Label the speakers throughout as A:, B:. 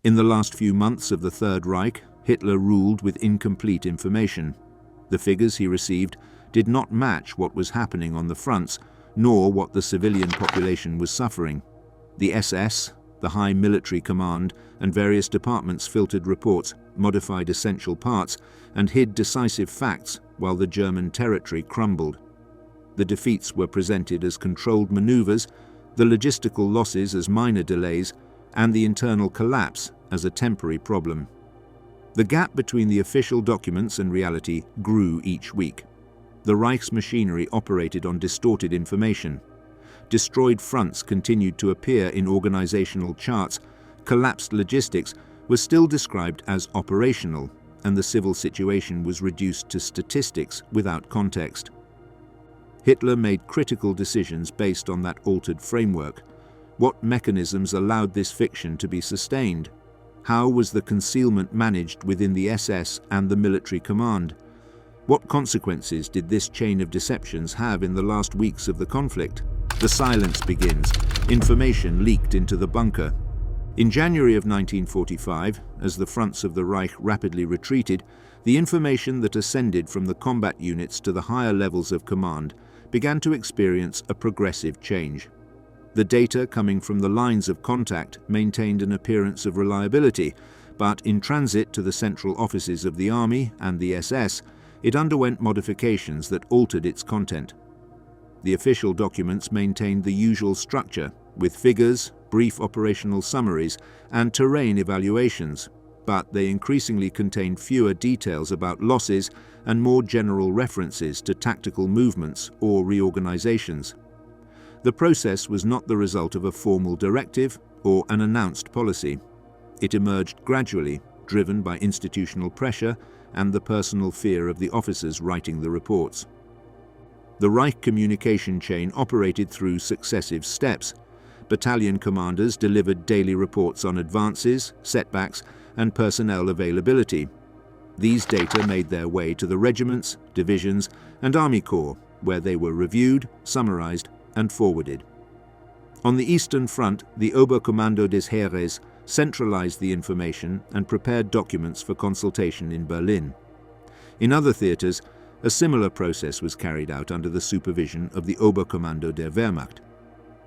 A: In the last few months of the Third Reich, Hitler ruled with incomplete information. The figures he received did not match what was happening on the fronts, nor what the civilian population was suffering. The SS, the High Military Command, and various departments filtered reports, modified essential parts, and hid decisive facts while the German territory crumbled. The defeats were presented as controlled maneuvers, the logistical losses as minor delays, and the internal collapse as a temporary problem. The gap between the official documents and reality grew each week. The Reich's machinery operated on distorted information. Destroyed fronts continued to appear in organizational charts. Collapsed logistics was still described as operational, and the civil situation was reduced to statistics without context. Hitler made critical decisions based on that altered framework. What mechanisms allowed this fiction to be sustained? How was the concealment managed within the SS and the military command? What consequences did this chain of deceptions have in the last weeks of the conflict? The silence begins. Information leaked into the bunker. In January of 1945, as the fronts of the Reich rapidly retreated, the information that ascended from the combat units to the higher levels of command began to experience a progressive change. The data coming from the lines of contact maintained an appearance of reliability, but in transit to the central offices of the Army and the SS, it underwent modifications that altered its content. The official documents maintained the usual structure, with figures, brief operational summaries, and terrain evaluations, but they increasingly contained fewer details about losses and more general references to tactical movements or reorganizations. The process was not the result of a formal directive or an announced policy. It emerged gradually, driven by institutional pressure and the personal fear of the officers writing the reports. The Reich communication chain operated through successive steps. Battalion commanders delivered daily reports on advances, setbacks, and personnel availability. These data made their way to the regiments, divisions, and Army Corps, where they were reviewed, summarized, and forwarded. On the Eastern Front, the Oberkommando des Heeres centralized the information and prepared documents for consultation in Berlin. In other theaters, a similar process was carried out under the supervision of the Oberkommando der Wehrmacht.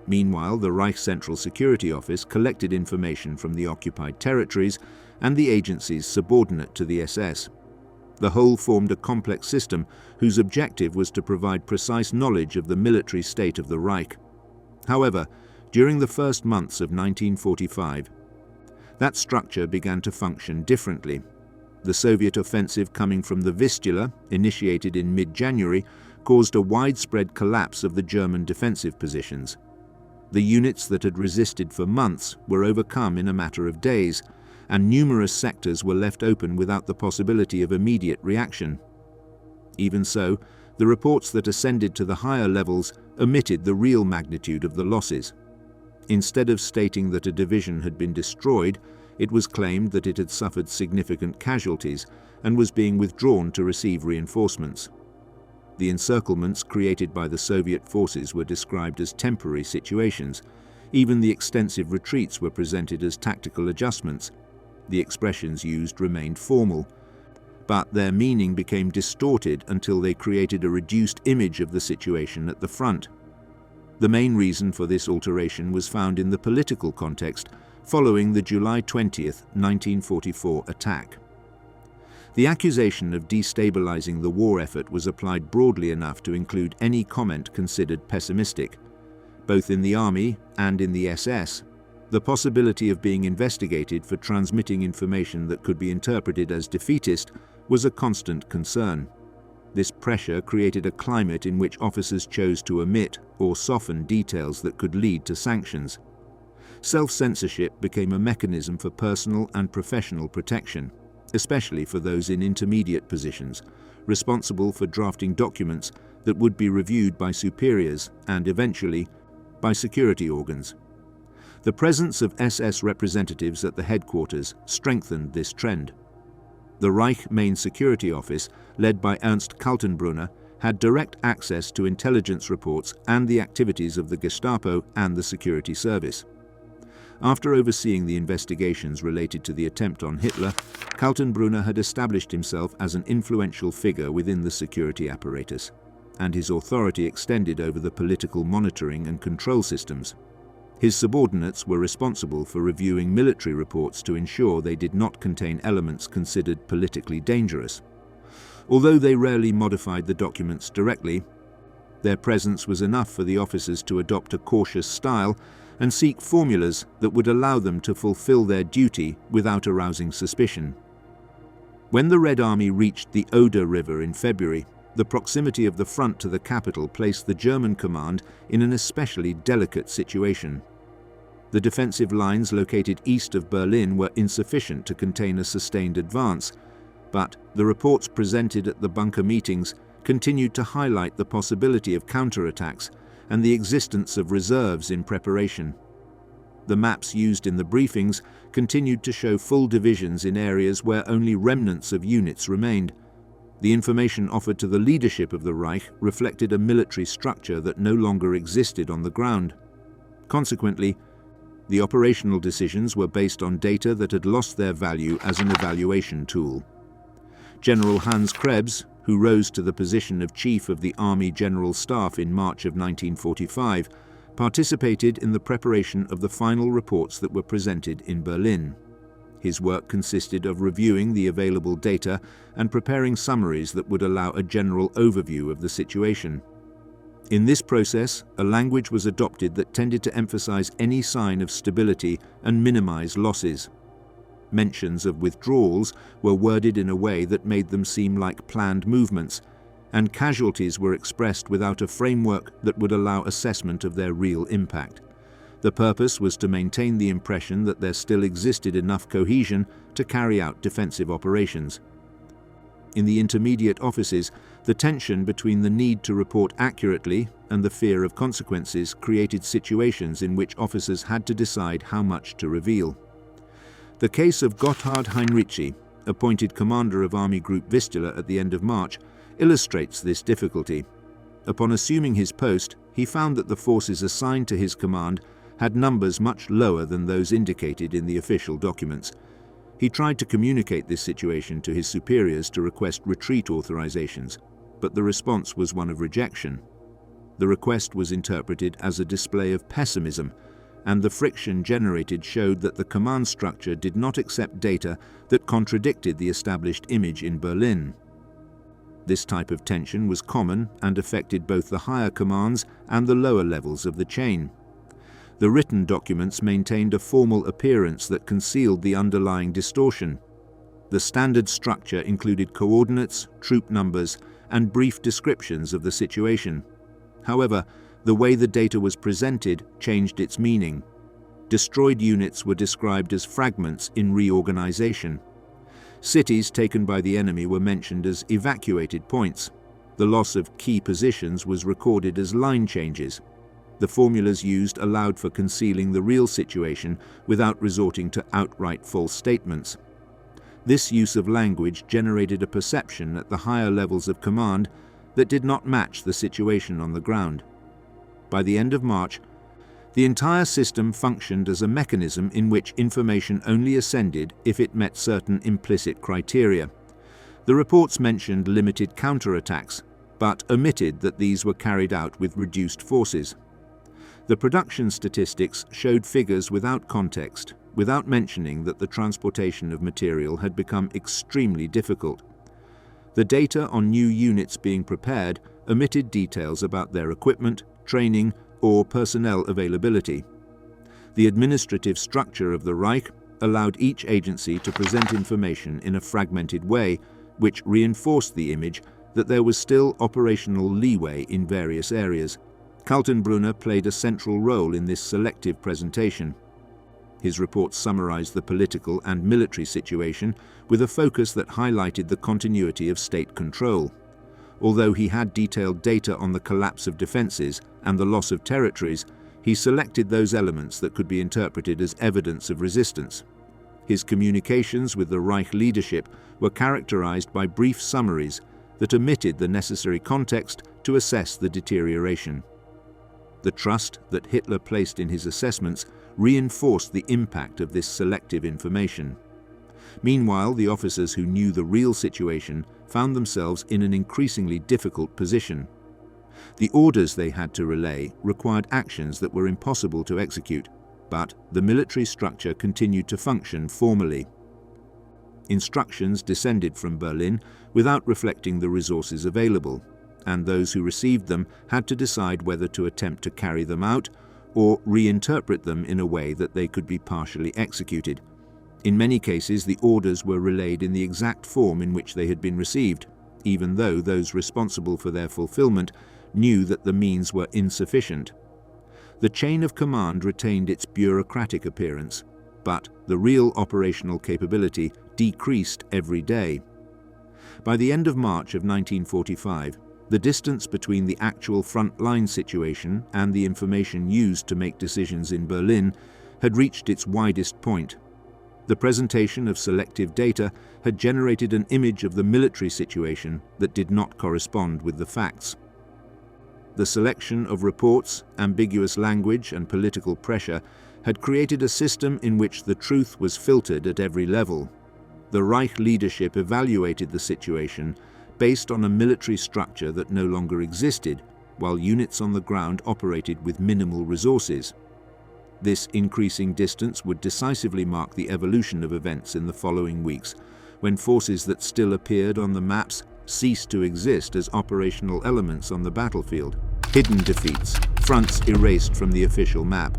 A: Meanwhile, the Reich Central Security Office collected information from the occupied territories and the agencies subordinate to the SS. The whole formed a complex system whose objective was to provide precise knowledge of the military state of the Reich. However, during the first months of 1945, that structure began to function differently. The Soviet offensive coming from the Vistula, initiated in mid-January, caused a widespread collapse of the German defensive positions. The units that had resisted for months were overcome in a matter of days, and numerous sectors were left open without the possibility of immediate reaction. Even so, the reports that ascended to the higher levels omitted the real magnitude of the losses. Instead of stating that a division had been destroyed, it was claimed that it had suffered significant casualties and was being withdrawn to receive reinforcements. The encirclements created by the Soviet forces were described as temporary situations. Even the extensive retreats were presented as tactical adjustments. The expressions used remained formal, but their meaning became distorted until they created a reduced image of the situation at the front. The main reason for this alteration was found in the political context following the July 20, 1944 attack. The accusation of destabilizing the war effort was applied broadly enough to include any comment considered pessimistic. Both in the Army and in the SS, the possibility of being investigated for transmitting information that could be interpreted as defeatist was a constant concern. This pressure created a climate in which officers chose to omit or soften details that could lead to sanctions. Self-censorship became a mechanism for personal and professional protection, especially for those in intermediate positions, responsible for drafting documents that would be reviewed by superiors and, eventually, by security organs. The presence of SS representatives at the headquarters strengthened this trend. The Reich Main Security Office, led by Ernst Kaltenbrunner, had direct access to intelligence reports and the activities of the Gestapo and the security service. After overseeing the investigations related to the attempt on Hitler, Kaltenbrunner had established himself as an influential figure within the security apparatus, and his authority extended over the political monitoring and control systems. His subordinates were responsible for reviewing military reports to ensure they did not contain elements considered politically dangerous. Although they rarely modified the documents directly, their presence was enough for the officers to adopt a cautious style and seek formulas that would allow them to fulfill their duty without arousing suspicion. When the Red Army reached the Oder River in February, the proximity of the front to the capital placed the German command in an especially delicate situation. The defensive lines located east of Berlin were insufficient to contain a sustained advance, but the reports presented at the bunker meetings continued to highlight the possibility of counterattacks and the existence of reserves in preparation. The maps used in the briefings continued to show full divisions in areas where only remnants of units remained. The information offered to the leadership of the Reich reflected a military structure that no longer existed on the ground. Consequently, the operational decisions were based on data that had lost their value as an evaluation tool. General Hans Krebs, who rose to the position of Chief of the Army General Staff in March of 1945, participated in the preparation of the final reports that were presented in Berlin. His work consisted of reviewing the available data and preparing summaries that would allow a general overview of the situation. In this process, a language was adopted that tended to emphasize any sign of stability and minimize losses. Mentions of withdrawals were worded in a way that made them seem like planned movements, and casualties were expressed without a framework that would allow assessment of their real impact. The purpose was to maintain the impression that there still existed enough cohesion to carry out defensive operations. In the intermediate offices, the tension between the need to report accurately and the fear of consequences created situations in which officers had to decide how much to reveal. The case of Gotthard Heinrici, appointed commander of Army Group Vistula at the end of March, illustrates this difficulty. Upon assuming his post, he found that the forces assigned to his command had numbers much lower than those indicated in the official documents. He tried to communicate this situation to his superiors to request retreat authorizations, but the response was one of rejection. The request was interpreted as a display of pessimism, and the friction generated showed that the command structure did not accept data that contradicted the established image in Berlin. This type of tension was common and affected both the higher commands and the lower levels of the chain. The written documents maintained a formal appearance that concealed the underlying distortion. The standard structure included coordinates, troop numbers, and brief descriptions of the situation. However, the way the data was presented changed its meaning. Destroyed units were described as fragments in reorganization. Cities taken by the enemy were mentioned as evacuated points. The loss of key positions was recorded as line changes. The formulas used allowed for concealing the real situation without resorting to outright false statements. This use of language generated a perception at the higher levels of command that did not match the situation on the ground. By the end of March, the entire system functioned as a mechanism in which information only ascended if it met certain implicit criteria. The reports mentioned limited counterattacks, but omitted that these were carried out with reduced forces. The production statistics showed figures without context, without mentioning that the transportation of material had become extremely difficult. The data on new units being prepared omitted details about their equipment, training, or personnel availability. The administrative structure of the Reich allowed each agency to present information in a fragmented way, which reinforced the image that there was still operational leeway in various areas. Kaltenbrunner played a central role in this selective presentation. His reports summarized the political and military situation with a focus that highlighted the continuity of state control. Although he had detailed data on the collapse of defenses and the loss of territories, he selected those elements that could be interpreted as evidence of resistance. His communications with the Reich leadership were characterized by brief summaries that omitted the necessary context to assess the deterioration. The trust that Hitler placed in his assessments reinforced the impact of this selective information. Meanwhile, the officers who knew the real situation found themselves in an increasingly difficult position. The orders they had to relay required actions that were impossible to execute, but the military structure continued to function formally. Instructions descended from Berlin without reflecting the resources available, and those who received them had to decide whether to attempt to carry them out or reinterpret them in a way that they could be partially executed. In many cases, the orders were relayed in the exact form in which they had been received, even though those responsible for their fulfillment knew that the means were insufficient. The chain of command retained its bureaucratic appearance, but the real operational capability decreased every day. By the end of March of 1945, the distance between the actual front-line situation and the information used to make decisions in Berlin had reached its widest point. The presentation of selective data had generated an image of the military situation that did not correspond with the facts. The selection of reports, ambiguous language, and political pressure had created a system in which the truth was filtered at every level. The Reich leadership evaluated the situation based on a military structure that no longer existed, while units on the ground operated with minimal resources. This increasing distance would decisively mark the evolution of events in the following weeks, when forces that still appeared on the maps ceased to exist as operational elements on the battlefield. Hidden defeats, fronts erased from the official map.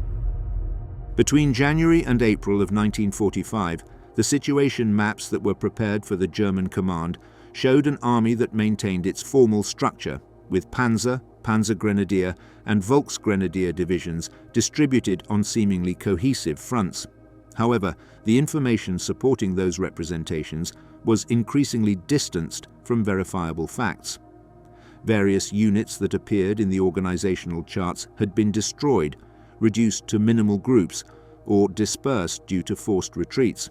A: Between January and April of 1945, the situation maps that were prepared for the German command showed an army that maintained its formal structure, with Panzer, Panzergrenadier, and Volksgrenadier divisions distributed on seemingly cohesive fronts. However, the information supporting those representations was increasingly distanced from verifiable facts. Various units that appeared in the organizational charts had been destroyed, reduced to minimal groups, or dispersed due to forced retreats.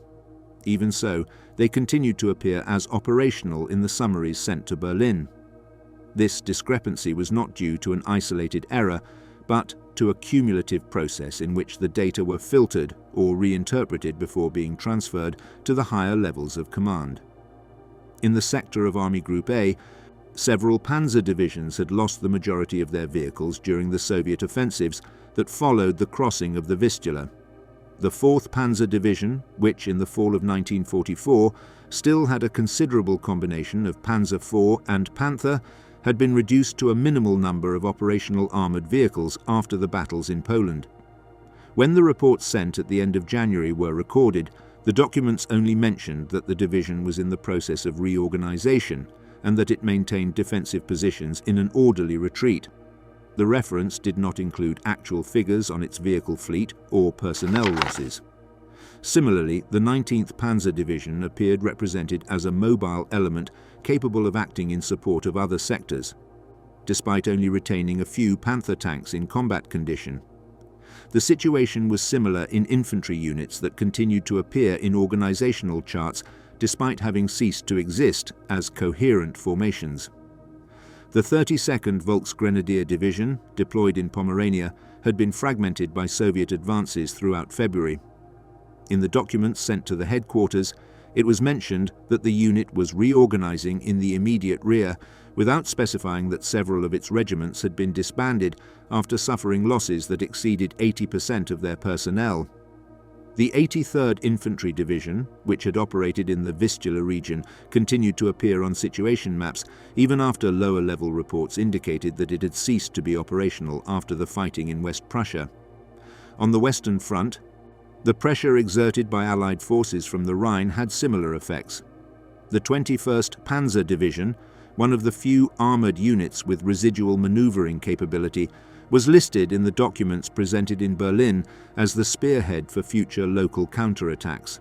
A: Even so, they continued to appear as operational in the summaries sent to Berlin. This discrepancy was not due to an isolated error, but to a cumulative process in which the data were filtered or reinterpreted before being transferred to the higher levels of command. In the sector of Army Group A, several panzer divisions had lost the majority of their vehicles during the Soviet offensives that followed the crossing of the Vistula. The 4th Panzer Division, which in the fall of 1944 still had a considerable combination of Panzer IV and Panther, had been reduced to a minimal number of operational armoured vehicles after the battles in Poland. When the reports sent at the end of January were recorded, the documents only mentioned that the division was in the process of reorganization and that it maintained defensive positions in an orderly retreat. The reference did not include actual figures on its vehicle fleet or personnel losses. Similarly, the 19th Panzer Division appeared represented as a mobile element capable of acting in support of other sectors, despite only retaining a few Panther tanks in combat condition. The situation was similar in infantry units that continued to appear in organizational charts despite having ceased to exist as coherent formations. The 32nd Volksgrenadier Division, deployed in Pomerania, had been fragmented by Soviet advances throughout February. In the documents sent to the headquarters, it was mentioned that the unit was reorganizing in the immediate rear, without specifying that several of its regiments had been disbanded after suffering losses that exceeded 80% of their personnel. The 83rd Infantry Division, which had operated in the Vistula region, continued to appear on situation maps, even after lower-level reports indicated that it had ceased to be operational after the fighting in West Prussia. On the Western Front, the pressure exerted by Allied forces from the Rhine had similar effects. The 21st Panzer Division, one of the few armoured units with residual manoeuvring capability, was listed in the documents presented in Berlin as the spearhead for future local counterattacks.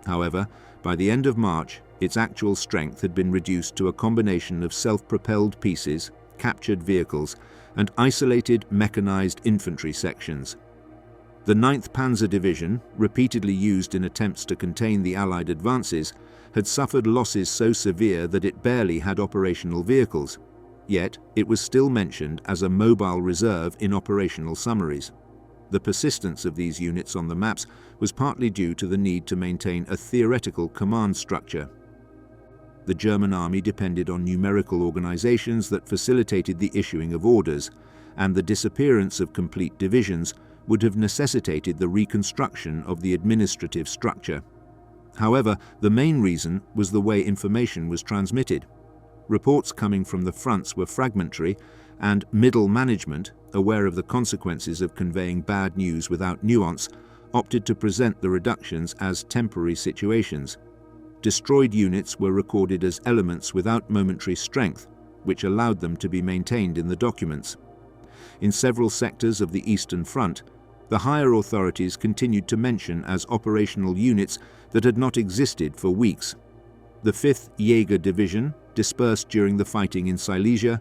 A: However, by the end of March, its actual strength had been reduced to a combination of self-propelled pieces, captured vehicles, and isolated mechanized infantry sections. The 9th Panzer Division, repeatedly used in attempts to contain the Allied advances, had suffered losses so severe that it barely had operational vehicles. Yet, it was still mentioned as a mobile reserve in operational summaries. The persistence of these units on the maps was partly due to the need to maintain a theoretical command structure. The German army depended on numerical organizations that facilitated the issuing of orders, and the disappearance of complete divisions would have necessitated the reconstruction of the administrative structure. However, the main reason was the way information was transmitted. Reports coming from the fronts were fragmentary, and middle management, aware of the consequences of conveying bad news without nuance, opted to present the reductions as temporary situations. Destroyed units were recorded as elements without momentary strength, which allowed them to be maintained in the documents. In several sectors of the Eastern Front, the higher authorities continued to mention as operational units that had not existed for weeks. The 5th Jaeger Division, dispersed during the fighting in Silesia,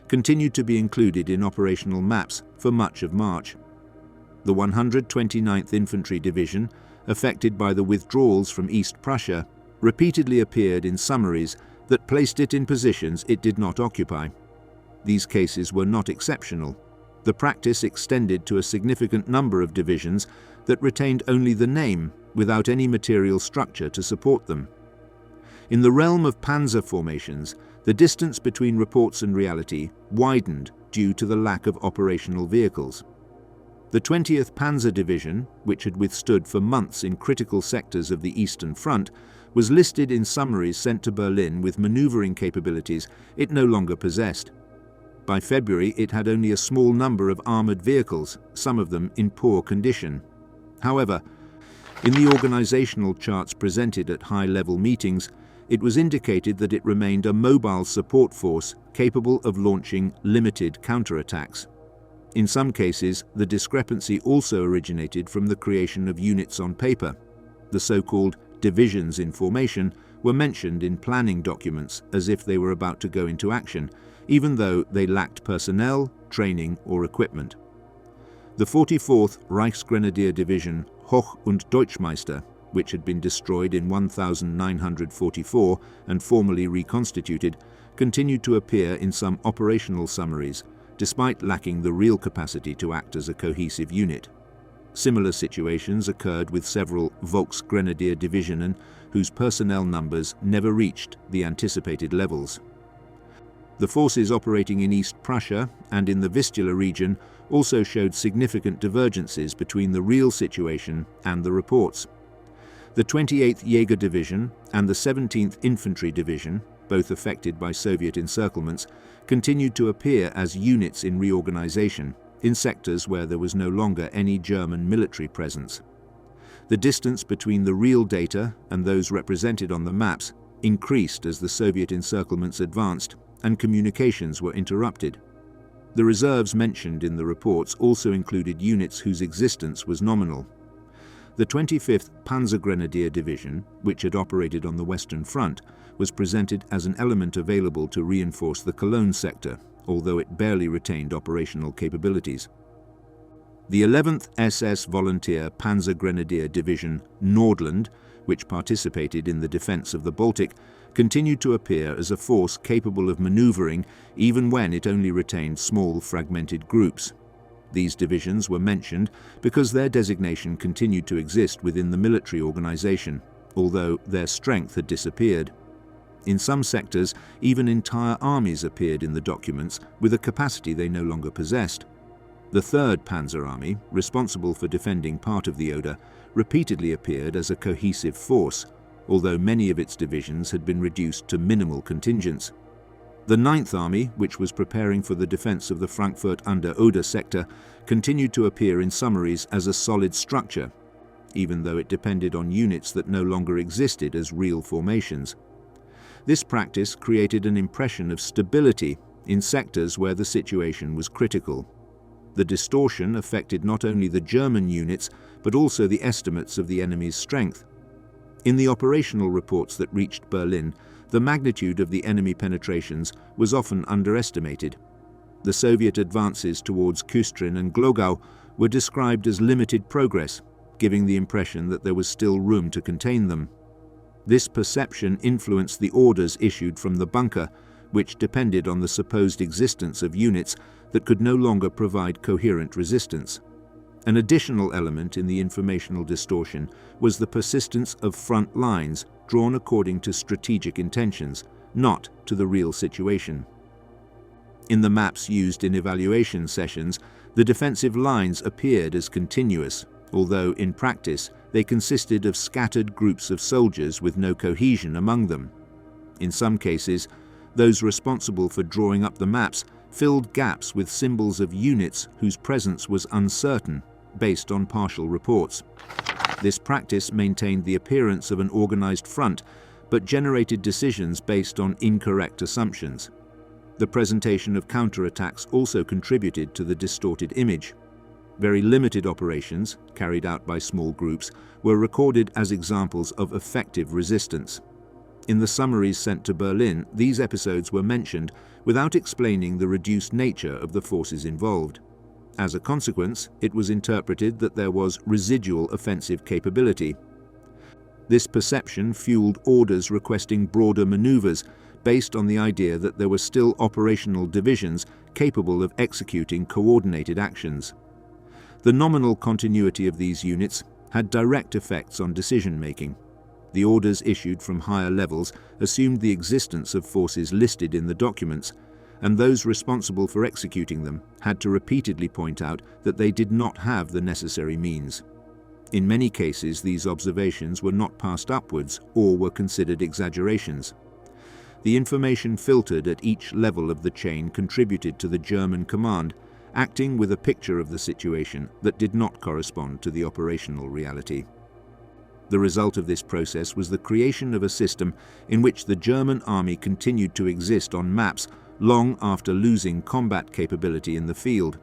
A: continued to be included in operational maps for much of March. The 129th Infantry Division, affected by the withdrawals from East Prussia, repeatedly appeared in summaries that placed it in positions it did not occupy. These cases were not exceptional. The practice extended to a significant number of divisions that retained only the name without any material structure to support them. In the realm of panzer formations, the distance between reports and reality widened due to the lack of operational vehicles. The 20th Panzer Division, which had withstood for months in critical sectors of the Eastern Front, was listed in summaries sent to Berlin with maneuvering capabilities it no longer possessed. By February, it had only a small number of armoured vehicles, some of them in poor condition. However, in the organisational charts presented at high-level meetings, it was indicated that it remained a mobile support force capable of launching limited counterattacks. In some cases, the discrepancy also originated from the creation of units on paper. The so-called divisions in formation were mentioned in planning documents as if they were about to go into action, even though they lacked personnel, training, or equipment. The 44th Reichsgrenadier Division Hoch- und Deutschmeister, which had been destroyed in 1944 and formally reconstituted, continued to appear in some operational summaries, despite lacking the real capacity to act as a cohesive unit. Similar situations occurred with several Volksgrenadier Divisionen whose personnel numbers never reached the anticipated levels. The forces operating in East Prussia and in the Vistula region also showed significant divergences between the real situation and the reports. The 28th Jaeger Division and the 17th Infantry Division, both affected by Soviet encirclements, continued to appear as units in reorganization in sectors where there was no longer any German military presence. The distance between the real data and those represented on the maps increased as the Soviet encirclements advanced and communications were interrupted. The reserves mentioned in the reports also included units whose existence was nominal. The 25th Panzergrenadier Division, which had operated on the Western Front, was presented as an element available to reinforce the Cologne sector, although it barely retained operational capabilities. The 11th SS Volunteer Panzergrenadier Division Nordland, which participated in the defense of the Baltic, continued to appear as a force capable of maneuvering even when it only retained small fragmented groups. These divisions were mentioned because their designation continued to exist within the military organization, although their strength had disappeared. In some sectors, even entire armies appeared in the documents with a capacity they no longer possessed. The 3rd Panzer Army, responsible for defending part of the Oder, repeatedly appeared as a cohesive force, although many of its divisions had been reduced to minimal contingents. The 9th Army, which was preparing for the defense of the Frankfurt an der Oder sector, continued to appear in summaries as a solid structure, even though it depended on units that no longer existed as real formations. This practice created an impression of stability in sectors where the situation was critical. The distortion affected not only the German units, but also the estimates of the enemy's strength. In the operational reports that reached Berlin, the magnitude of the enemy penetrations was often underestimated. The Soviet advances towards Küstrin and Glogau were described as limited progress, giving the impression that there was still room to contain them. This perception influenced the orders issued from the bunker, which depended on the supposed existence of units that could no longer provide coherent resistance. An additional element in the informational distortion was the persistence of front lines drawn according to strategic intentions, not to the real situation. In the maps used in evaluation sessions, the defensive lines appeared as continuous, although in practice they consisted of scattered groups of soldiers with no cohesion among them. In some cases, those responsible for drawing up the maps filled gaps with symbols of units whose presence was uncertain, based on partial reports. This practice maintained the appearance of an organized front, but generated decisions based on incorrect assumptions. The presentation of counterattacks also contributed to the distorted image. Very limited operations, carried out by small groups, were recorded as examples of effective resistance. In the summaries sent to Berlin, these episodes were mentioned without explaining the reduced nature of the forces involved. As a consequence, it was interpreted that there was residual offensive capability. This perception fueled orders requesting broader maneuvers based on the idea that there were still operational divisions capable of executing coordinated actions. The nominal continuity of these units had direct effects on decision-making. The orders issued from higher levels assumed the existence of forces listed in the documents, and those responsible for executing them had to repeatedly point out that they did not have the necessary means. In many cases, these observations were not passed upwards or were considered exaggerations. The information filtered at each level of the chain contributed to the German command, acting with a picture of the situation that did not correspond to the operational reality. The result of this process was the creation of a system in which the German army continued to exist on maps long after losing combat capability in the field.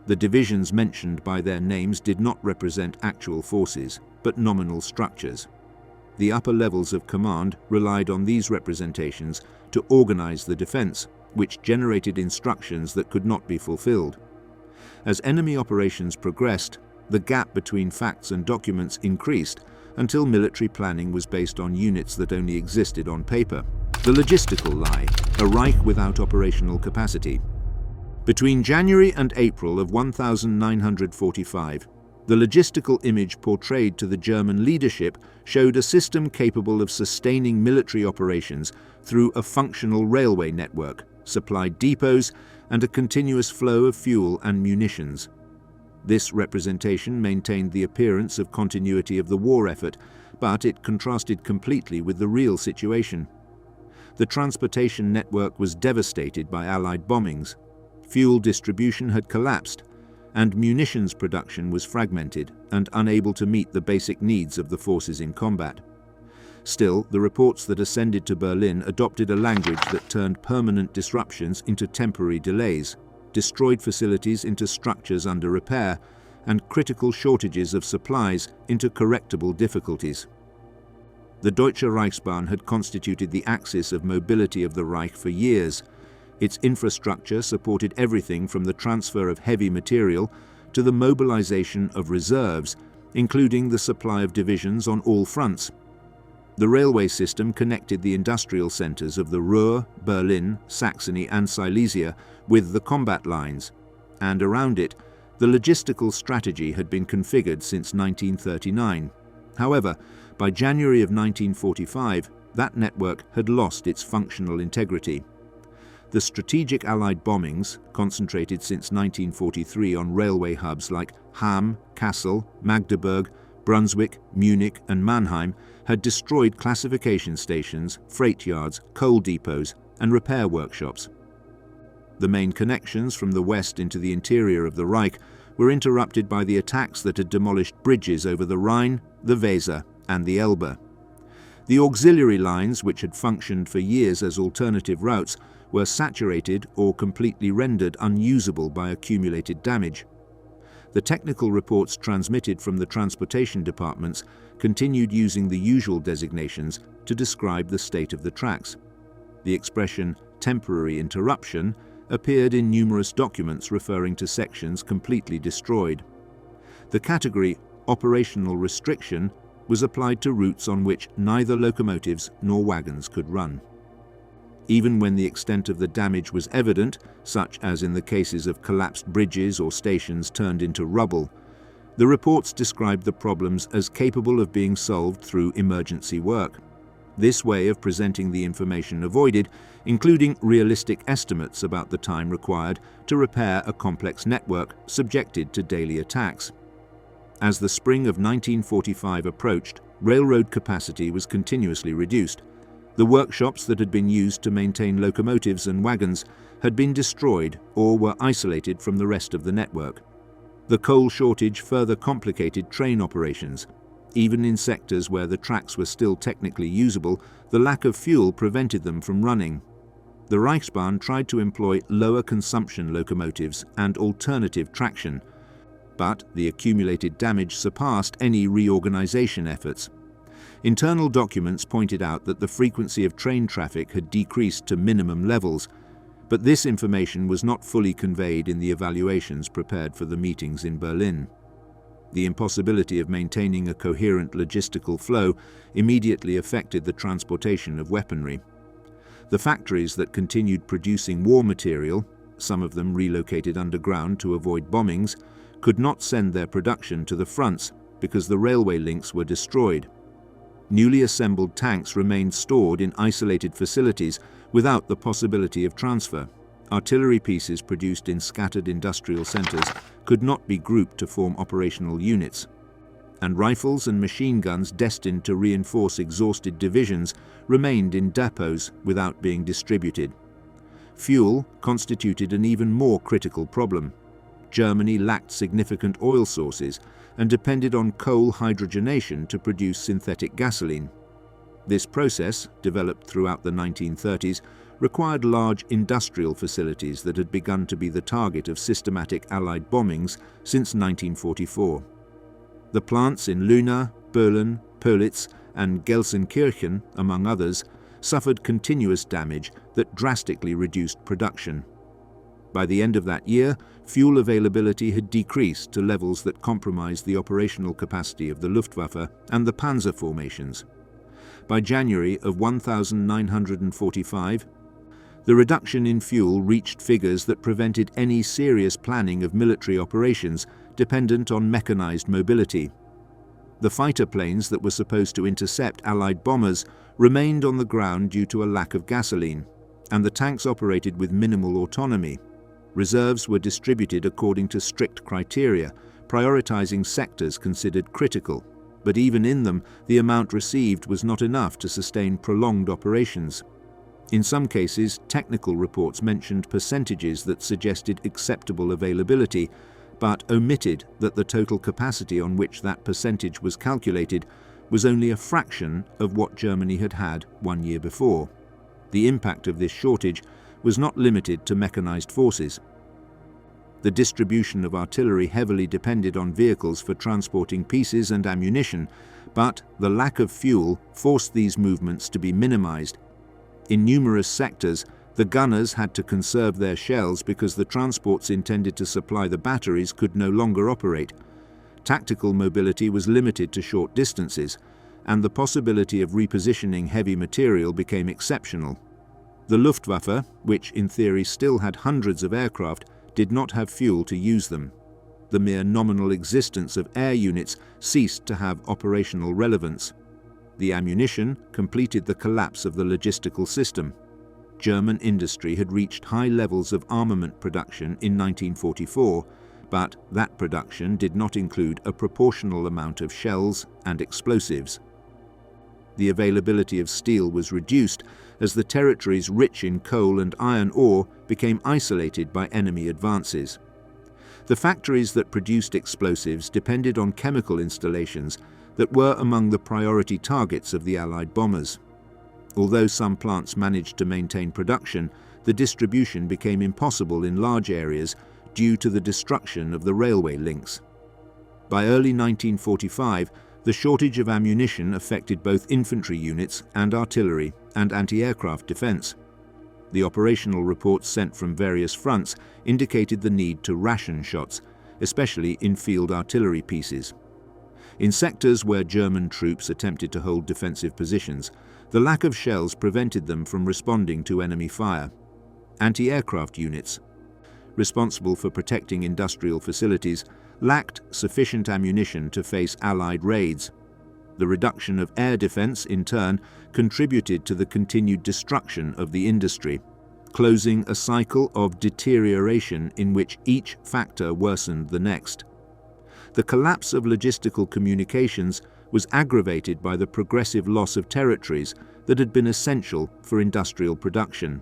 A: The divisions mentioned by their names did not represent actual forces, but nominal structures. The upper levels of command relied on these representations to organize the defense, which generated instructions that could not be fulfilled. As enemy operations progressed, the gap between facts and documents increased until military planning was based on units that only existed on paper. The logistical lie, a Reich without operational capacity. Between January and April of 1945, the logistical image portrayed to the German leadership showed a system capable of sustaining military operations through a functional railway network, supplied depots, and a continuous flow of fuel and munitions. This representation maintained the appearance of continuity of the war effort, but it contrasted completely with the real situation. The transportation network was devastated by Allied bombings. Fuel distribution had collapsed, and munitions production was fragmented and unable to meet the basic needs of the forces in combat. Still, the reports that ascended to Berlin adopted a language that turned permanent disruptions into temporary delays, destroyed facilities into structures under repair, and critical shortages of supplies into correctable difficulties. The Deutsche Reichsbahn had constituted the axis of mobility of the Reich for years. Its infrastructure supported everything from the transfer of heavy material to the mobilization of reserves, including the supply of divisions on all fronts. The railway system connected the industrial centers of the Ruhr, Berlin, Saxony, and Silesia with the combat lines, and around it, the logistical strategy had been configured since 1939. However, by January of 1945, that network had lost its functional integrity. The strategic Allied bombings, concentrated since 1943 on railway hubs like Hamm, Kassel, Magdeburg, Brunswick, Munich, and Mannheim, had destroyed classification stations, freight yards, coal depots, and repair workshops. The main connections from the west into the interior of the Reich were interrupted by the attacks that had demolished bridges over the Rhine, the Weser, and the Elbe. The auxiliary lines, which had functioned for years as alternative routes, were saturated or completely rendered unusable by accumulated damage. The technical reports transmitted from the transportation departments continued using the usual designations to describe the state of the tracks. The expression "temporary interruption" appeared in numerous documents referring to sections completely destroyed. The category "operational restriction" was applied to routes on which neither locomotives nor wagons could run. Even when the extent of the damage was evident, such as in the cases of collapsed bridges or stations turned into rubble, the reports described the problems as capable of being solved through emergency work. This way of presenting the information avoided, including realistic estimates about the time required to repair a complex network subjected to daily attacks. As the spring of 1945 approached, railroad capacity was continuously reduced. The workshops that had been used to maintain locomotives and wagons had been destroyed or were isolated from the rest of the network. The coal shortage further complicated train operations. Even in sectors where the tracks were still technically usable, the lack of fuel prevented them from running. The Reichsbahn tried to employ lower consumption locomotives and alternative traction, but the accumulated damage surpassed any reorganization efforts. Internal documents pointed out that the frequency of train traffic had decreased to minimum levels, but this information was not fully conveyed in the evaluations prepared for the meetings in Berlin. The impossibility of maintaining a coherent logistical flow immediately affected the transportation of weaponry. The factories that continued producing war material, some of them relocated underground to avoid bombings, could not send their production to the fronts because the railway links were destroyed. Newly assembled tanks remained stored in isolated facilities without the possibility of transfer. Artillery pieces produced in scattered industrial centers could not be grouped to form operational units, and rifles and machine guns destined to reinforce exhausted divisions remained in depots without being distributed. Fuel constituted an even more critical problem. Germany lacked significant oil sources and depended on coal hydrogenation to produce synthetic gasoline. This process, developed throughout the 1930s, required large industrial facilities that had begun to be the target of systematic Allied bombings since 1944. The plants in Luna, Berlin, Pölitz, and Gelsenkirchen, among others, suffered continuous damage that drastically reduced production. By the end of that year, fuel availability had decreased to levels that compromised the operational capacity of the Luftwaffe and the panzer formations. By January of 1945, the reduction in fuel reached figures that prevented any serious planning of military operations dependent on mechanized mobility. The fighter planes that were supposed to intercept Allied bombers remained on the ground due to a lack of gasoline, and the tanks operated with minimal autonomy. Reserves were distributed according to strict criteria, prioritizing sectors considered critical, but even in them, the amount received was not enough to sustain prolonged operations. In some cases, technical reports mentioned percentages that suggested acceptable availability, but omitted that the total capacity on which that percentage was calculated was only a fraction of what Germany had had 1 year before. The impact of this shortage was not limited to mechanized forces. The distribution of artillery heavily depended on vehicles for transporting pieces and ammunition, but the lack of fuel forced these movements to be minimized. In numerous sectors, the gunners had to conserve their shells because the transports intended to supply the batteries could no longer operate. Tactical mobility was limited to short distances, and the possibility of repositioning heavy material became exceptional. The Luftwaffe, which in theory still had hundreds of aircraft, did not have fuel to use them. The mere nominal existence of air units ceased to have operational relevance. The ammunition completed the collapse of the logistical system. German industry had reached high levels of armament production in 1944, but that production did not include a proportional amount of shells and explosives. The availability of steel was reduced as the territories rich in coal and iron ore became isolated by enemy advances. The factories that produced explosives depended on chemical installations that were among the priority targets of the Allied bombers. Although some plants managed to maintain production, the distribution became impossible in large areas due to the destruction of the railway links. By early 1945, the shortage of ammunition affected both infantry units and artillery and anti-aircraft defense. The operational reports sent from various fronts indicated the need to ration shots, especially in field artillery pieces. In sectors where German troops attempted to hold defensive positions, the lack of shells prevented them from responding to enemy fire. Anti-aircraft units, responsible for protecting industrial facilities, lacked sufficient ammunition to face Allied raids. The reduction of air defense, in turn, contributed to the continued destruction of the industry, closing a cycle of deterioration in which each factor worsened the next. The collapse of logistical communications was aggravated by the progressive loss of territories that had been essential for industrial production.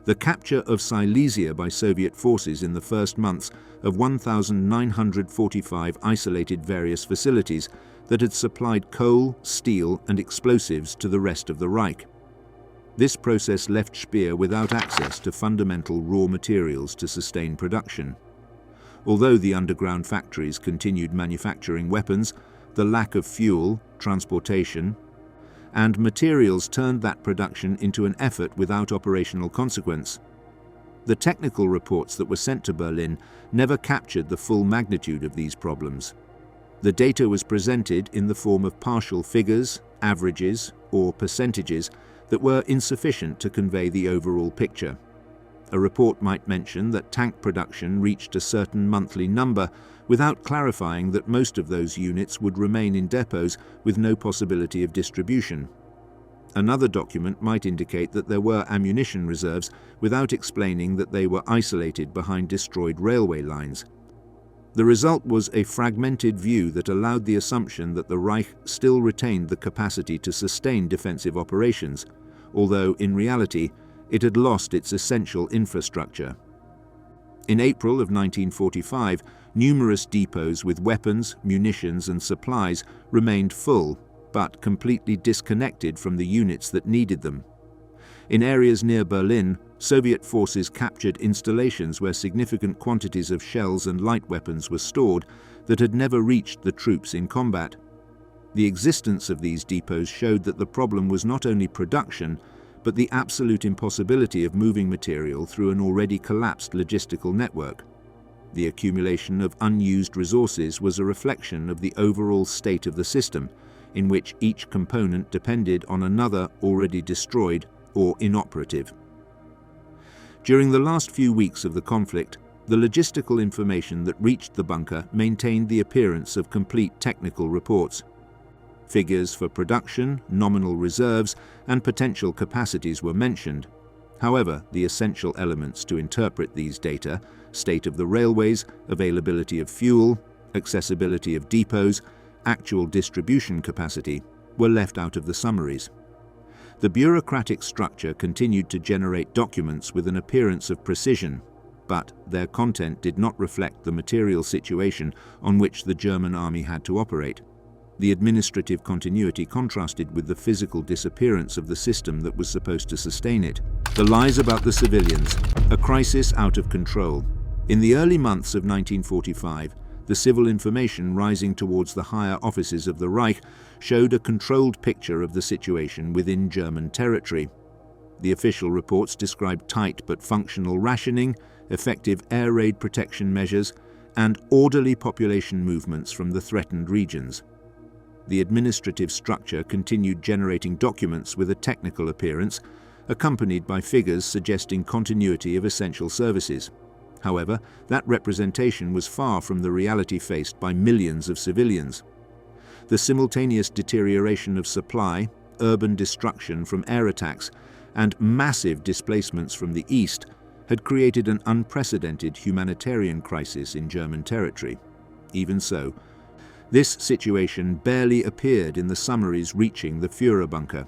A: The capture of Silesia by Soviet forces in the first months of 1,945 isolated various facilities that had supplied coal, steel, and explosives to the rest of the Reich. This process left Speer without access to fundamental raw materials to sustain production. Although the underground factories continued manufacturing weapons, the lack of fuel, transportation, and materials turned that production into an effort without operational consequence. The technical reports that were sent to Berlin never captured the full magnitude of these problems. The data was presented in the form of partial figures, averages, or percentages that were insufficient to convey the overall picture. A report might mention that tank production reached a certain monthly number without clarifying that most of those units would remain in depots with no possibility of distribution. Another document might indicate that there were ammunition reserves without explaining that they were isolated behind destroyed railway lines. The result was a fragmented view that allowed the assumption that the Reich still retained the capacity to sustain defensive operations, although in reality it had lost its essential infrastructure. In April of 1945, numerous depots with weapons, munitions, and supplies remained full, but completely disconnected from the units that needed them. In areas near Berlin, Soviet forces captured installations where significant quantities of shells and light weapons were stored that had never reached the troops in combat. The existence of these depots showed that the problem was not only production, but the absolute impossibility of moving material through an already collapsed logistical network. The accumulation of unused resources was a reflection of the overall state of the system, in which each component depended on another already destroyed or inoperative. During the last few weeks of the conflict, the logistical information that reached the bunker maintained the appearance of complete technical reports. Figures for production, nominal reserves, and potential capacities were mentioned. However, the essential elements to interpret these data, state of the railways, availability of fuel, accessibility of depots, actual distribution capacity, were left out of the summaries. The bureaucratic structure continued to generate documents with an appearance of precision, but their content did not reflect the material situation on which the German army had to operate. The administrative continuity contrasted with the physical disappearance of the system that was supposed to sustain it. The lies about the civilians, a crisis out of control. In the early months of 1945, the civil information rising towards the higher offices of the Reich showed a controlled picture of the situation within German territory. The official reports described tight but functional rationing, effective air raid protection measures, and orderly population movements from the threatened regions. The administrative structure continued generating documents with a technical appearance, accompanied by figures suggesting continuity of essential services. However, that representation was far from the reality faced by millions of civilians. The simultaneous deterioration of supply, urban destruction from air attacks, and massive displacements from the east had created an unprecedented humanitarian crisis in German territory. Even so, this situation barely appeared in the summaries reaching the Führer bunker.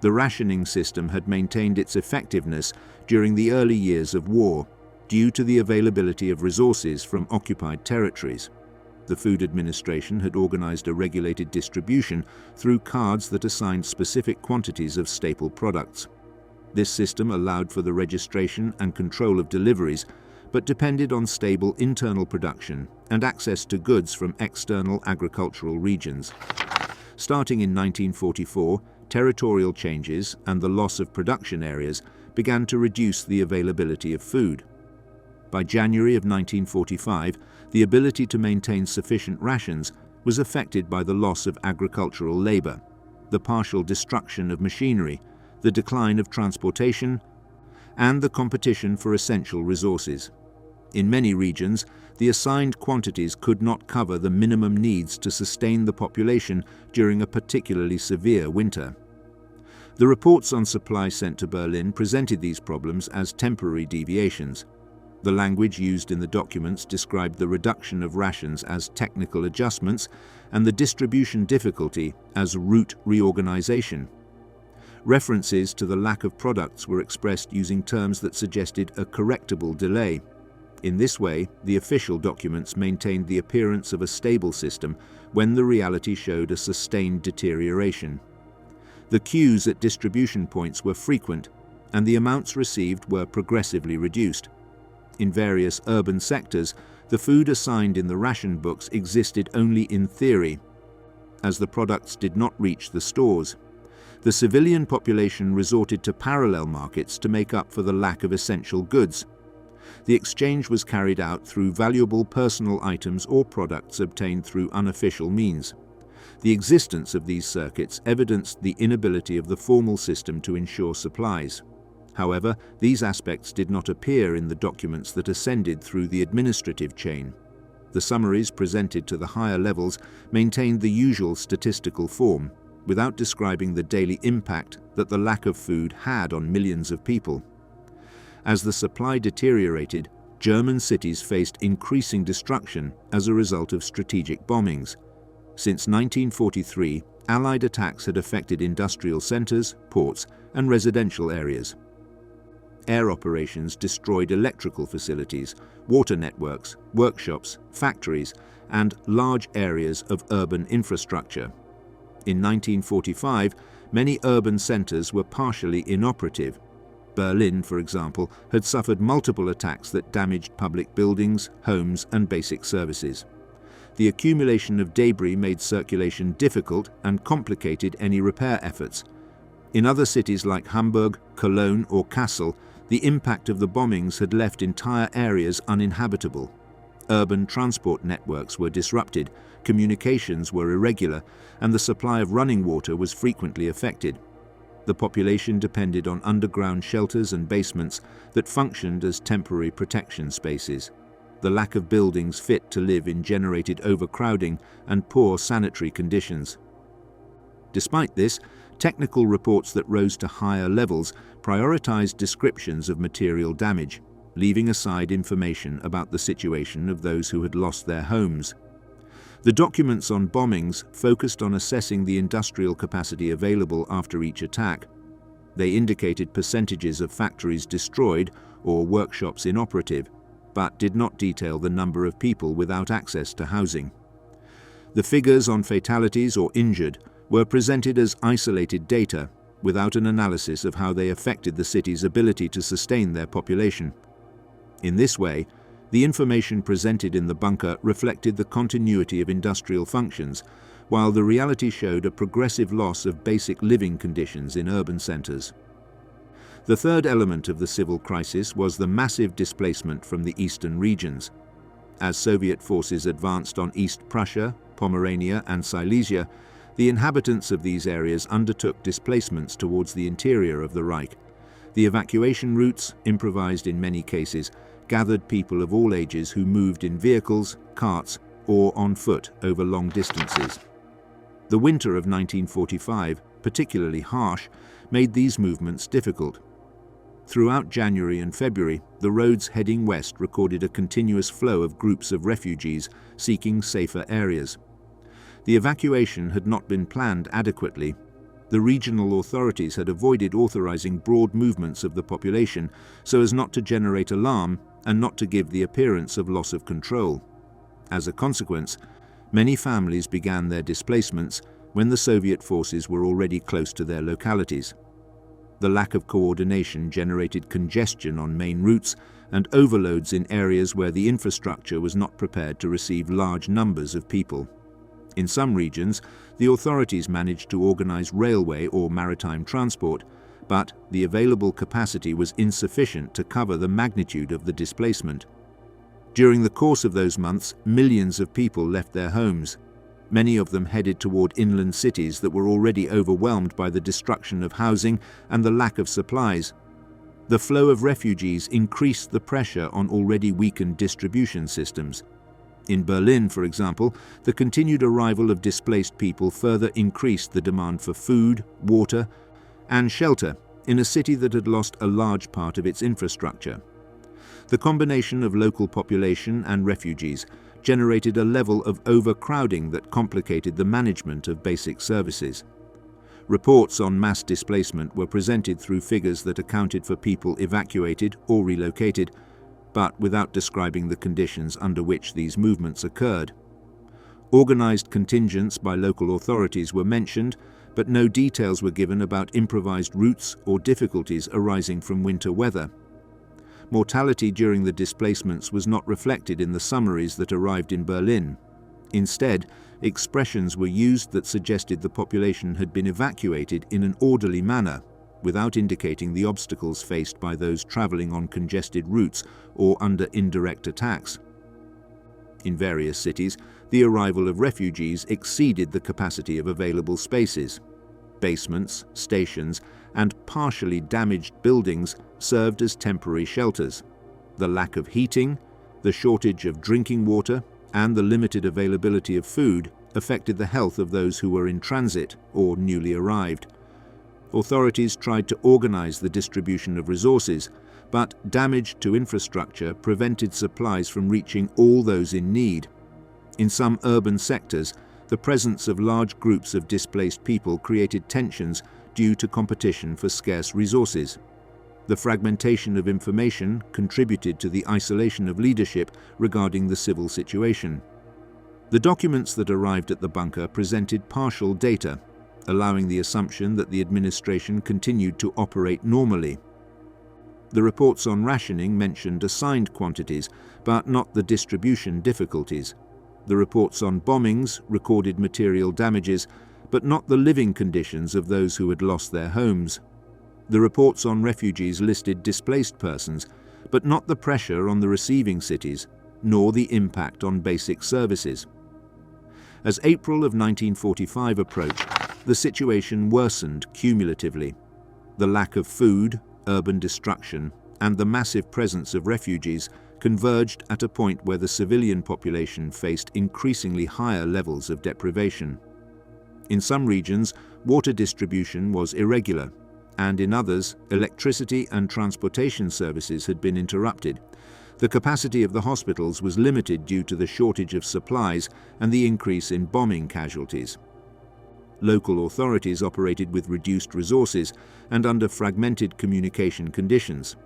A: The rationing system had maintained its effectiveness during the early years of war, due to the availability of resources from occupied territories. The Food Administration had organized a regulated distribution through cards that assigned specific quantities of staple products. This system allowed for the registration and control of deliveries, but depended on stable internal production and access to goods from external agricultural regions. Starting in 1944, territorial changes and the loss of production areas began to reduce the availability of food. By January of 1945, the ability to maintain sufficient rations was affected by the loss of agricultural labor, the partial destruction of machinery, the decline of transportation, and the competition for essential resources. In many regions, the assigned quantities could not cover the minimum needs to sustain the population during a particularly severe winter. The reports on supply sent to Berlin presented these problems as temporary deviations. The language used in the documents described the reduction of rations as technical adjustments and the distribution difficulty as route reorganization. References to the lack of products were expressed using terms that suggested a correctable delay. In this way, the official documents maintained the appearance of a stable system when the reality showed a sustained deterioration. The queues at distribution points were frequent, and the amounts received were progressively reduced. In various urban sectors, the food assigned in the ration books existed only in theory, as the products did not reach the stores. The civilian population resorted to parallel markets to make up for the lack of essential goods. The exchange was carried out through valuable personal items or products obtained through unofficial means. The existence of these circuits evidenced the inability of the formal system to ensure supplies. However, these aspects did not appear in the documents that ascended through the administrative chain. The summaries presented to the higher levels maintained the usual statistical form, without describing the daily impact that the lack of food had on millions of people. As the supply deteriorated, German cities faced increasing destruction as a result of strategic bombings. Since 1943, Allied attacks had affected industrial centers, ports, and residential areas. Air operations destroyed electrical facilities, water networks, workshops, factories, and large areas of urban infrastructure. In 1945, many urban centers were partially inoperative. Berlin, for example, had suffered multiple attacks that damaged public buildings, homes, and basic services. The accumulation of debris made circulation difficult and complicated any repair efforts. In other cities like Hamburg, Cologne, or Kassel, the impact of the bombings had left entire areas uninhabitable. Urban transport networks were disrupted, communications were irregular, and the supply of running water was frequently affected. The population depended on underground shelters and basements that functioned as temporary protection spaces. The lack of buildings fit to live in generated overcrowding and poor sanitary conditions. Despite this, technical reports that rose to higher levels prioritized descriptions of material damage, leaving aside information about the situation of those who had lost their homes. The documents on bombings focused on assessing the industrial capacity available after each attack. They indicated percentages of factories destroyed or workshops inoperative, but did not detail the number of people without access to housing. The figures on fatalities or injured were presented as isolated data, without an analysis of how they affected the city's ability to sustain their population. In this way, the information presented in the bunker reflected the continuity of industrial functions, while the reality showed a progressive loss of basic living conditions in urban centers. The third element of the civil crisis was the massive displacement from the eastern regions. As Soviet forces advanced on East Prussia, Pomerania, and Silesia, the inhabitants of these areas undertook displacements towards the interior of the Reich. The evacuation routes, improvised in many cases, gathered people of all ages who moved in vehicles, carts, or on foot over long distances. The winter of 1945, particularly harsh, made these movements difficult. Throughout January and February, the roads heading west recorded a continuous flow of groups of refugees seeking safer areas. The evacuation had not been planned adequately. The regional authorities had avoided authorizing broad movements of the population so as not to generate alarm and not to give the appearance of loss of control. As a consequence, many families began their displacements when the Soviet forces were already close to their localities. The lack of coordination generated congestion on main routes and overloads in areas where the infrastructure was not prepared to receive large numbers of people. In some regions, the authorities managed to organize railway or maritime transport, but the available capacity was insufficient to cover the magnitude of the displacement. During the course of those months, millions of people left their homes. Many of them headed toward inland cities that were already overwhelmed by the destruction of housing and the lack of supplies. The flow of refugees increased the pressure on already weakened distribution systems. In Berlin, for example, the continued arrival of displaced people further increased the demand for food, water, and shelter in a city that had lost a large part of its infrastructure. The combination of local population and refugees generated a level of overcrowding that complicated the management of basic services. Reports on mass displacement were presented through figures that accounted for people evacuated or relocated, but without describing the conditions under which these movements occurred. Organized contingents by local authorities were mentioned, but no details were given about improvised routes or difficulties arising from winter weather. Mortality during the displacements was not reflected in the summaries that arrived in Berlin. Instead, expressions were used that suggested the population had been evacuated in an orderly manner, without indicating the obstacles faced by those traveling on congested routes or under indirect attacks. In various cities, the arrival of refugees exceeded the capacity of available spaces. Basements, stations, and partially damaged buildings served as temporary shelters. The lack of heating, the shortage of drinking water, and the limited availability of food affected the health of those who were in transit or newly arrived. Authorities tried to organize the distribution of resources, but damage to infrastructure prevented supplies from reaching all those in need. In some urban sectors, the presence of large groups of displaced people created tensions due to competition for scarce resources. The fragmentation of information contributed to the isolation of leadership regarding the civil situation. The documents that arrived at the bunker presented partial data, allowing the assumption that the administration continued to operate normally. The reports on rationing mentioned assigned quantities, but not the distribution difficulties. The reports on bombings recorded material damages, but not the living conditions of those who had lost their homes. The reports on refugees listed displaced persons, but not the pressure on the receiving cities, nor the impact on basic services. As April of 1945 approached, the situation worsened cumulatively. The lack of food, urban destruction, and the massive presence of refugees converged at a point where the civilian population faced increasingly higher levels of deprivation. In some regions, water distribution was irregular, and in others, electricity and transportation services had been interrupted. The capacity of the hospitals was limited due to the shortage of supplies and the increase in bombing casualties. Local authorities operated with reduced resources and under fragmented communication conditions.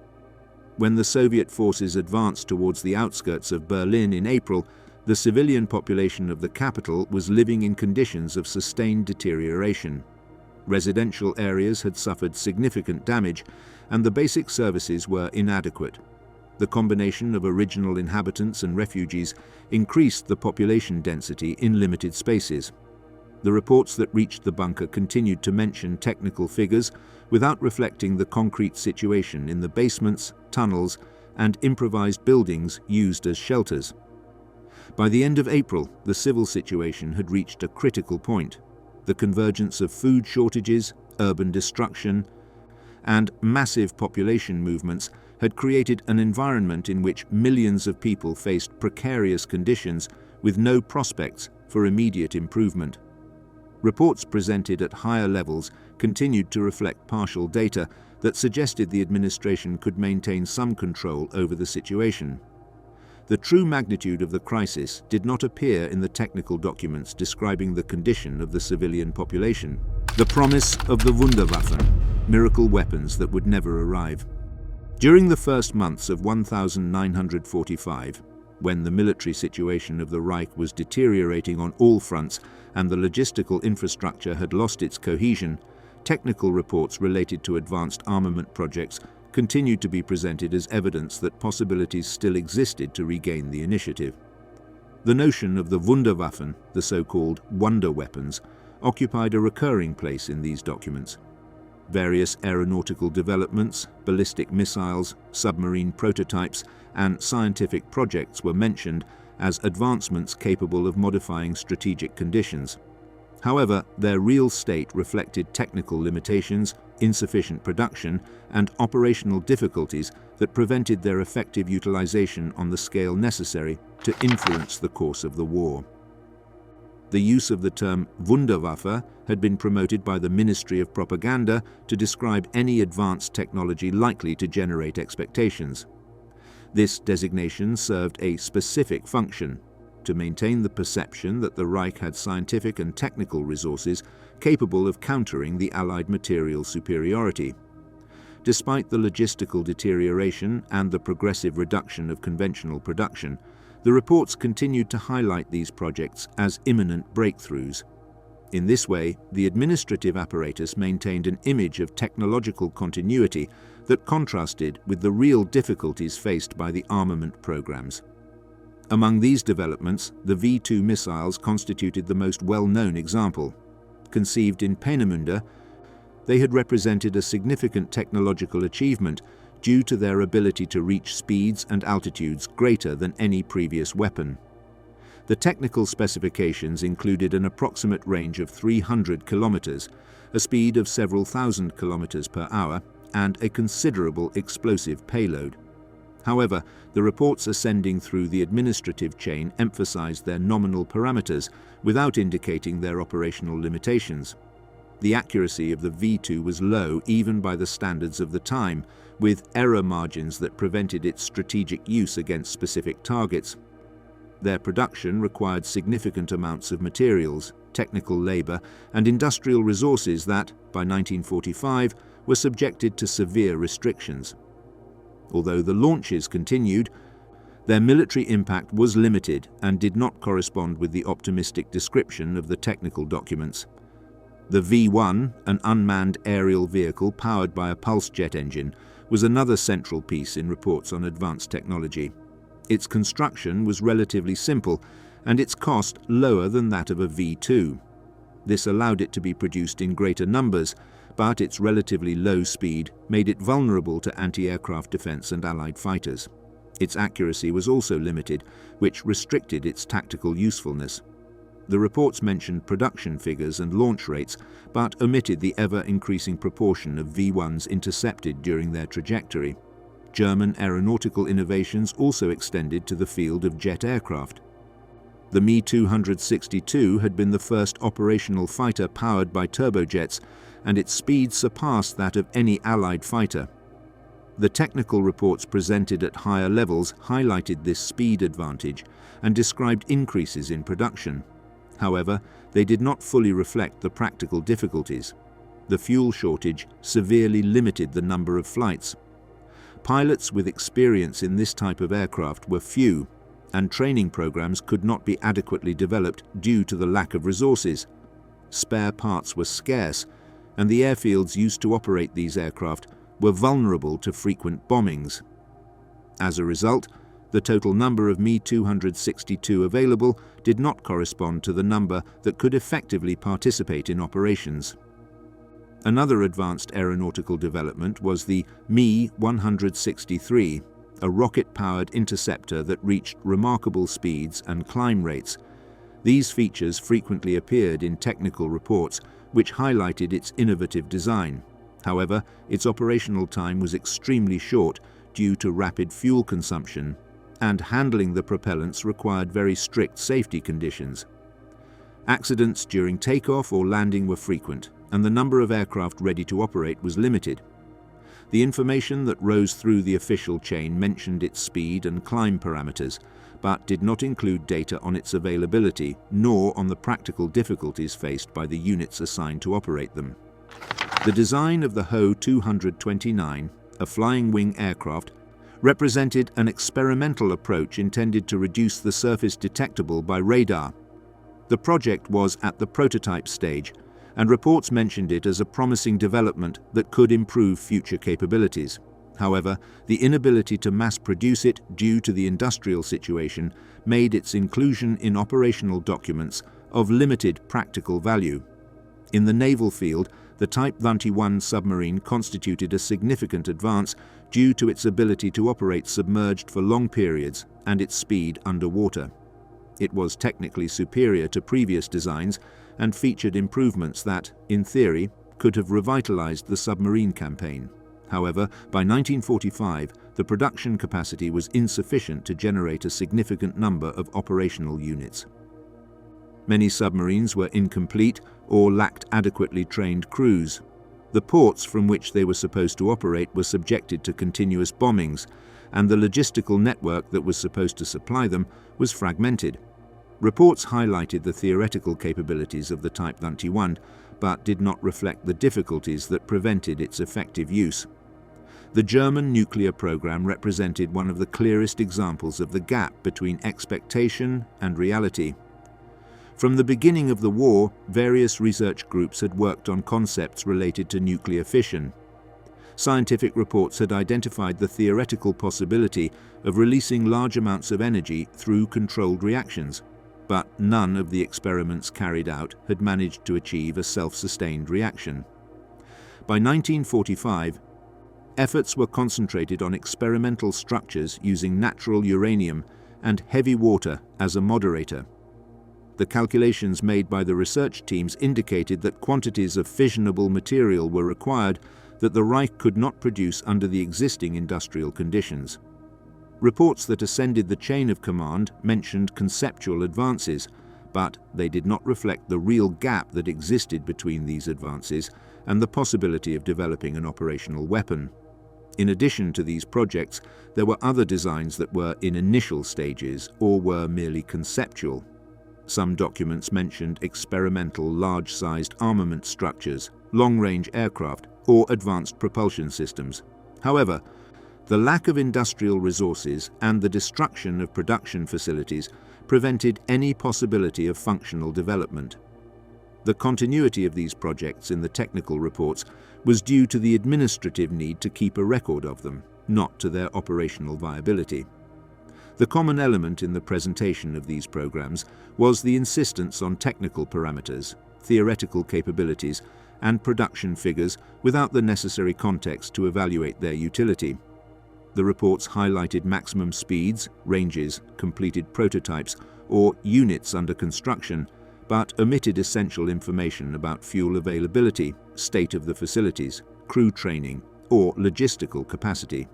A: When the Soviet forces advanced towards the outskirts of Berlin in April, the civilian population of the capital was living in conditions of sustained deterioration. Residential areas had suffered significant damage, and the basic services were inadequate. The combination of original inhabitants and refugees increased the population density in limited spaces. The reports that reached the bunker continued to mention technical figures without reflecting the concrete situation in the basements, tunnels, and improvised buildings used as shelters. By the end of April, the civil situation had reached a critical point. The convergence of food shortages, urban destruction, and massive population movements had created an environment in which millions of people faced precarious conditions with no prospects for immediate improvement. Reports presented at higher levels continued to reflect partial data that suggested the administration could maintain some control over the situation. The true magnitude of the crisis did not appear in the technical documents describing the condition of the civilian population. The promise of the Wunderwaffen, miracle weapons that would never arrive. During the first months of 1945, when the military situation of the Reich was deteriorating on all fronts and the logistical infrastructure had lost its cohesion, technical reports related to advanced armament projects continued to be presented as evidence that possibilities still existed to regain the initiative. The notion of the Wunderwaffen, the so-called wonder weapons, occupied a recurring place in these documents. Various aeronautical developments, ballistic missiles, submarine prototypes, and scientific projects were mentioned as advancements capable of modifying strategic conditions. However, their real state reflected technical limitations, insufficient production, and operational difficulties that prevented their effective utilization on the scale necessary to influence the course of the war. The use of the term Wunderwaffe had been promoted by the Ministry of Propaganda to describe any advanced technology likely to generate expectations. This designation served a specific function: to maintain the perception that the Reich had scientific and technical resources capable of countering the Allied material superiority. Despite the logistical deterioration and the progressive reduction of conventional production, the reports continued to highlight these projects as imminent breakthroughs. In this way, the administrative apparatus maintained an image of technological continuity that contrasted with the real difficulties faced by the armament programs. Among these developments, the V-2 missiles constituted the most well-known example. Conceived in Peenemünde, they had represented a significant technological achievement due to their ability to reach speeds and altitudes greater than any previous weapon. The technical specifications included an approximate range of 300 kilometers, a speed of several thousand kilometers per hour, and a considerable explosive payload. However, the reports ascending through the administrative chain emphasized their nominal parameters without indicating their operational limitations. The accuracy of the V-2 was low even by the standards of the time, with error margins that prevented its strategic use against specific targets. Their production required significant amounts of materials, technical labor, and industrial resources that, by 1945, were subjected to severe restrictions. Although the launches continued, their military impact was limited and did not correspond with the optimistic description of the technical documents. The V-1, an unmanned aerial vehicle powered by a pulse jet engine, was another central piece in reports on advanced technology. Its construction was relatively simple and its cost lower than that of a V-2. This allowed it to be produced in greater numbers, but its relatively low speed made it vulnerable to anti-aircraft defense and Allied fighters. Its accuracy was also limited, which restricted its tactical usefulness. The reports mentioned production figures and launch rates, but omitted the ever-increasing proportion of V-1s intercepted during their trajectory. German aeronautical innovations also extended to the field of jet aircraft. The Me-262 had been the first operational fighter powered by turbojets, and its speed surpassed that of any Allied fighter. The technical reports presented at higher levels highlighted this speed advantage and described increases in production. However, they did not fully reflect the practical difficulties. The fuel shortage severely limited the number of flights. Pilots with experience in this type of aircraft were few, and training programs could not be adequately developed due to the lack of resources. Spare parts were scarce, and the airfields used to operate these aircraft were vulnerable to frequent bombings. As a result, the total number of Me-262 available did not correspond to the number that could effectively participate in operations. Another advanced aeronautical development was the Me-163, a rocket-powered interceptor that reached remarkable speeds and climb rates. These features frequently appeared in technical reports, which highlighted its innovative design. However, its operational time was extremely short due to rapid fuel consumption, and handling the propellants required very strict safety conditions. Accidents during takeoff or landing were frequent, and the number of aircraft ready to operate was limited. The information that rose through the official chain mentioned its speed and climb parameters, but did not include data on its availability nor on the practical difficulties faced by the units assigned to operate them. The design of the Ho-229, a flying wing aircraft, represented an experimental approach intended to reduce the surface detectable by radar. The project was at the prototype stage, and reports mentioned it as a promising development that could improve future capabilities. However, the inability to mass produce it due to the industrial situation made its inclusion in operational documents of limited practical value. In the naval field, the Type 21 submarine constituted a significant advance due to its ability to operate submerged for long periods and its speed underwater. It was technically superior to previous designs and featured improvements that, in theory, could have revitalized the submarine campaign. However, by 1945, the production capacity was insufficient to generate a significant number of operational units. Many submarines were incomplete or lacked adequately trained crews. The ports from which they were supposed to operate were subjected to continuous bombings, and the logistical network that was supposed to supply them was fragmented. Reports highlighted the theoretical capabilities of the Type 91, but did not reflect the difficulties that prevented its effective use. The German nuclear program represented one of the clearest examples of the gap between expectation and reality. From the beginning of the war, various research groups had worked on concepts related to nuclear fission. Scientific reports had identified the theoretical possibility of releasing large amounts of energy through controlled reactions, but none of the experiments carried out had managed to achieve a self-sustained reaction. By 1945, efforts were concentrated on experimental structures using natural uranium and heavy water as a moderator. The calculations made by the research teams indicated that quantities of fissionable material were required that the Reich could not produce under the existing industrial conditions. Reports that ascended the chain of command mentioned conceptual advances, but they did not reflect the real gap that existed between these advances and the possibility of developing an operational weapon. In addition to these projects, there were other designs that were in initial stages or were merely conceptual. Some documents mentioned experimental large-sized armament structures, long-range aircraft, or advanced propulsion systems. However, the lack of industrial resources and the destruction of production facilities prevented any possibility of functional development. The continuity of these projects in the technical reports was due to the administrative need to keep a record of them, not to their operational viability. The common element in the presentation of these programs was the insistence on technical parameters, theoretical capabilities, and production figures without the necessary context to evaluate their utility. The reports highlighted maximum speeds, ranges, completed prototypes, or units under construction, but omitted essential information about fuel availability, state of the facilities, crew training, or logistical capacity.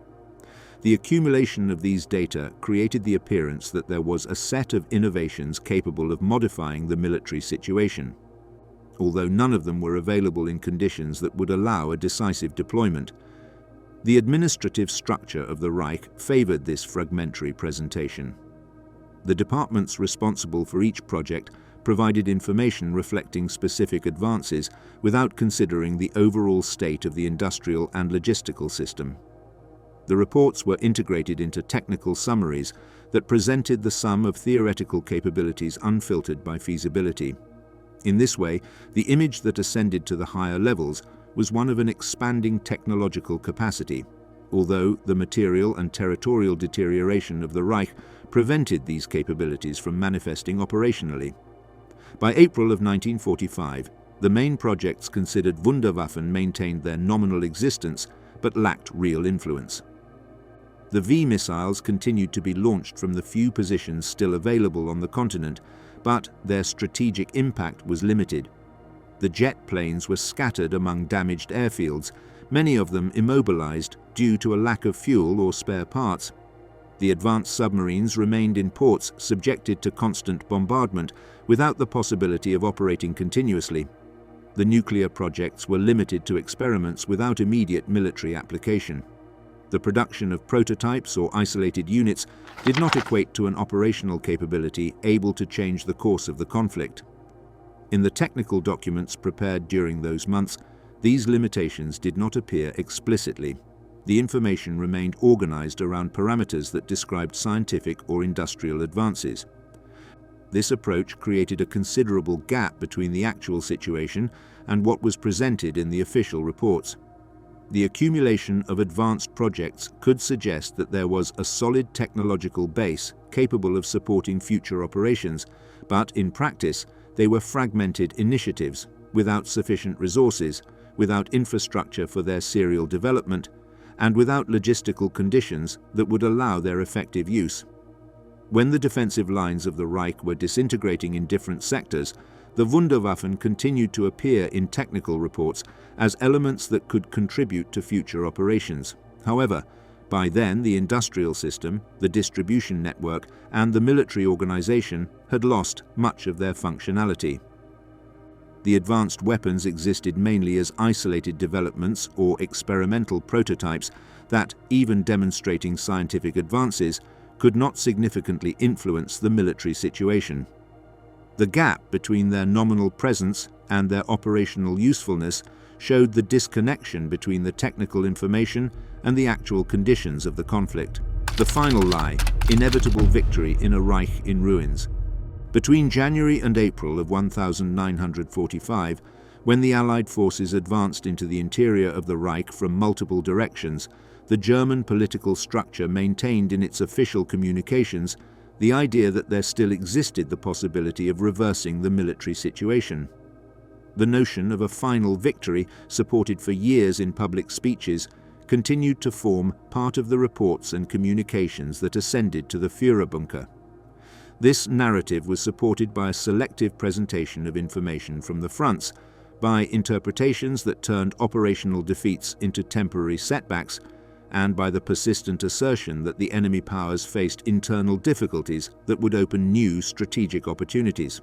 A: The accumulation of these data created the appearance that there was a set of innovations capable of modifying the military situation, although none of them were available in conditions that would allow a decisive deployment. The administrative structure of the Reich favored this fragmentary presentation. The departments responsible for each project provided information reflecting specific advances without considering the overall state of the industrial and logistical system. The reports were integrated into technical summaries that presented the sum of theoretical capabilities unfiltered by feasibility. In this way, the image that ascended to the higher levels was one of an expanding technological capacity, although the material and territorial deterioration of the Reich prevented these capabilities from manifesting operationally. By April of 1945, the main projects considered Wunderwaffen maintained their nominal existence but lacked real influence. The V missiles continued to be launched from the few positions still available on the continent, but their strategic impact was limited. The jet planes were scattered among damaged airfields, many of them immobilized due to a lack of fuel or spare parts. The advanced submarines remained in ports subjected to constant bombardment without the possibility of operating continuously. The nuclear projects were limited to experiments without immediate military application. The production of prototypes or isolated units did not equate to an operational capability able to change the course of the conflict. In the technical documents prepared during those months, these limitations did not appear explicitly. The information remained organized around parameters that described scientific or industrial advances. This approach created a considerable gap between the actual situation and what was presented in the official reports. The accumulation of advanced projects could suggest that there was a solid technological base capable of supporting future operations, but in practice, they were fragmented initiatives, without sufficient resources, without infrastructure for their serial development, and without logistical conditions that would allow their effective use. When the defensive lines of the Reich were disintegrating in different sectors, the Wunderwaffen continued to appear in technical reports as elements that could contribute to future operations. However, by then the industrial system, the distribution network, and the military organization had lost much of their functionality. The advanced weapons existed mainly as isolated developments or experimental prototypes that, even demonstrating scientific advances, could not significantly influence the military situation. The gap between their nominal presence and their operational usefulness showed the disconnection between the technical information and the actual conditions of the conflict. The final lie: inevitable victory in a Reich in ruins. Between January and April of 1945, when the Allied forces advanced into the interior of the Reich from multiple directions, the German political structure maintained in its official communications the idea that there still existed the possibility of reversing the military situation. The notion of a final victory, supported for years in public speeches, continued to form part of the reports and communications that ascended to the Führer bunker. This narrative was supported by a selective presentation of information from the fronts, by interpretations that turned operational defeats into temporary setbacks, and by the persistent assertion that the enemy powers faced internal difficulties that would open new strategic opportunities.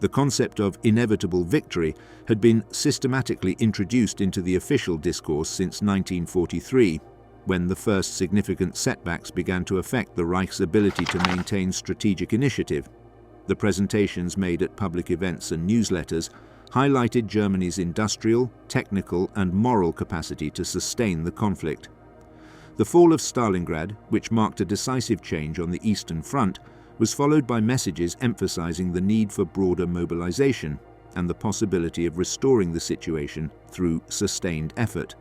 A: The concept of inevitable victory had been systematically introduced into the official discourse since 1943, when the first significant setbacks began to affect the Reich's ability to maintain strategic initiative. The presentations made at public events and newsletters highlighted Germany's industrial, technical, and moral capacity to sustain the conflict. The fall of Stalingrad, which marked a decisive change on the Eastern Front, was followed by messages emphasizing the need for broader mobilization and the possibility of restoring the situation through sustained effort.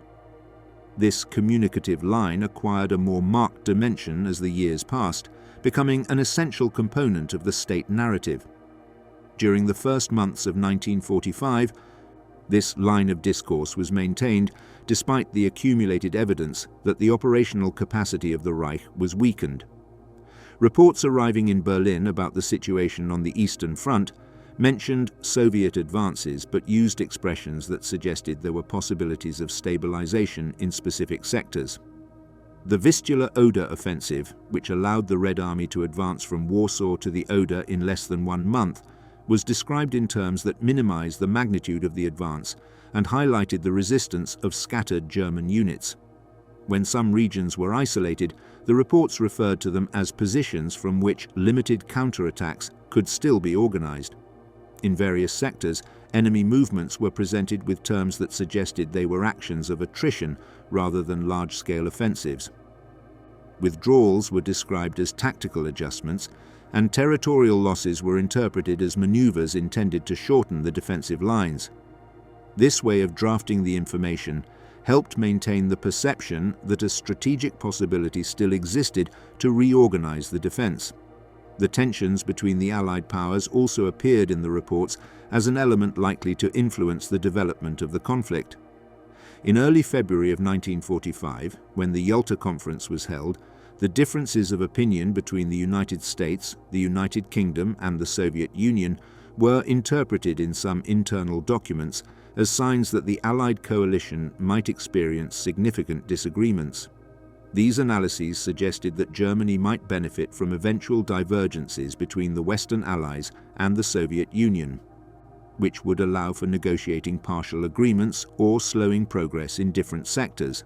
A: This communicative line acquired a more marked dimension as the years passed, becoming an essential component of the state narrative. During the first months of 1945, this line of discourse was maintained despite the accumulated evidence that the operational capacity of the Reich was weakened. Reports arriving in Berlin about the situation on the Eastern Front mentioned Soviet advances but used expressions that suggested there were possibilities of stabilization in specific sectors. The Vistula-Oder offensive, which allowed the Red Army to advance from Warsaw to the Oder in less than 1 month, was described in terms that minimized the magnitude of the advance and highlighted the resistance of scattered German units. When some regions were isolated, the reports referred to them as positions from which limited counterattacks could still be organized. In various sectors, enemy movements were presented with terms that suggested they were actions of attrition rather than large-scale offensives. Withdrawals were described as tactical adjustments, and territorial losses were interpreted as maneuvers intended to shorten the defensive lines. This way of drafting the information helped maintain the perception that a strategic possibility still existed to reorganize the defense. The tensions between the Allied powers also appeared in the reports as an element likely to influence the development of the conflict. In early February of 1945, when the Yalta Conference was held, the differences of opinion between the United States, the United Kingdom, and the Soviet Union were interpreted in some internal documents as signs that the Allied coalition might experience significant disagreements. These analyses suggested that Germany might benefit from eventual divergences between the Western Allies and the Soviet Union, which would allow for negotiating partial agreements or slowing progress in different sectors.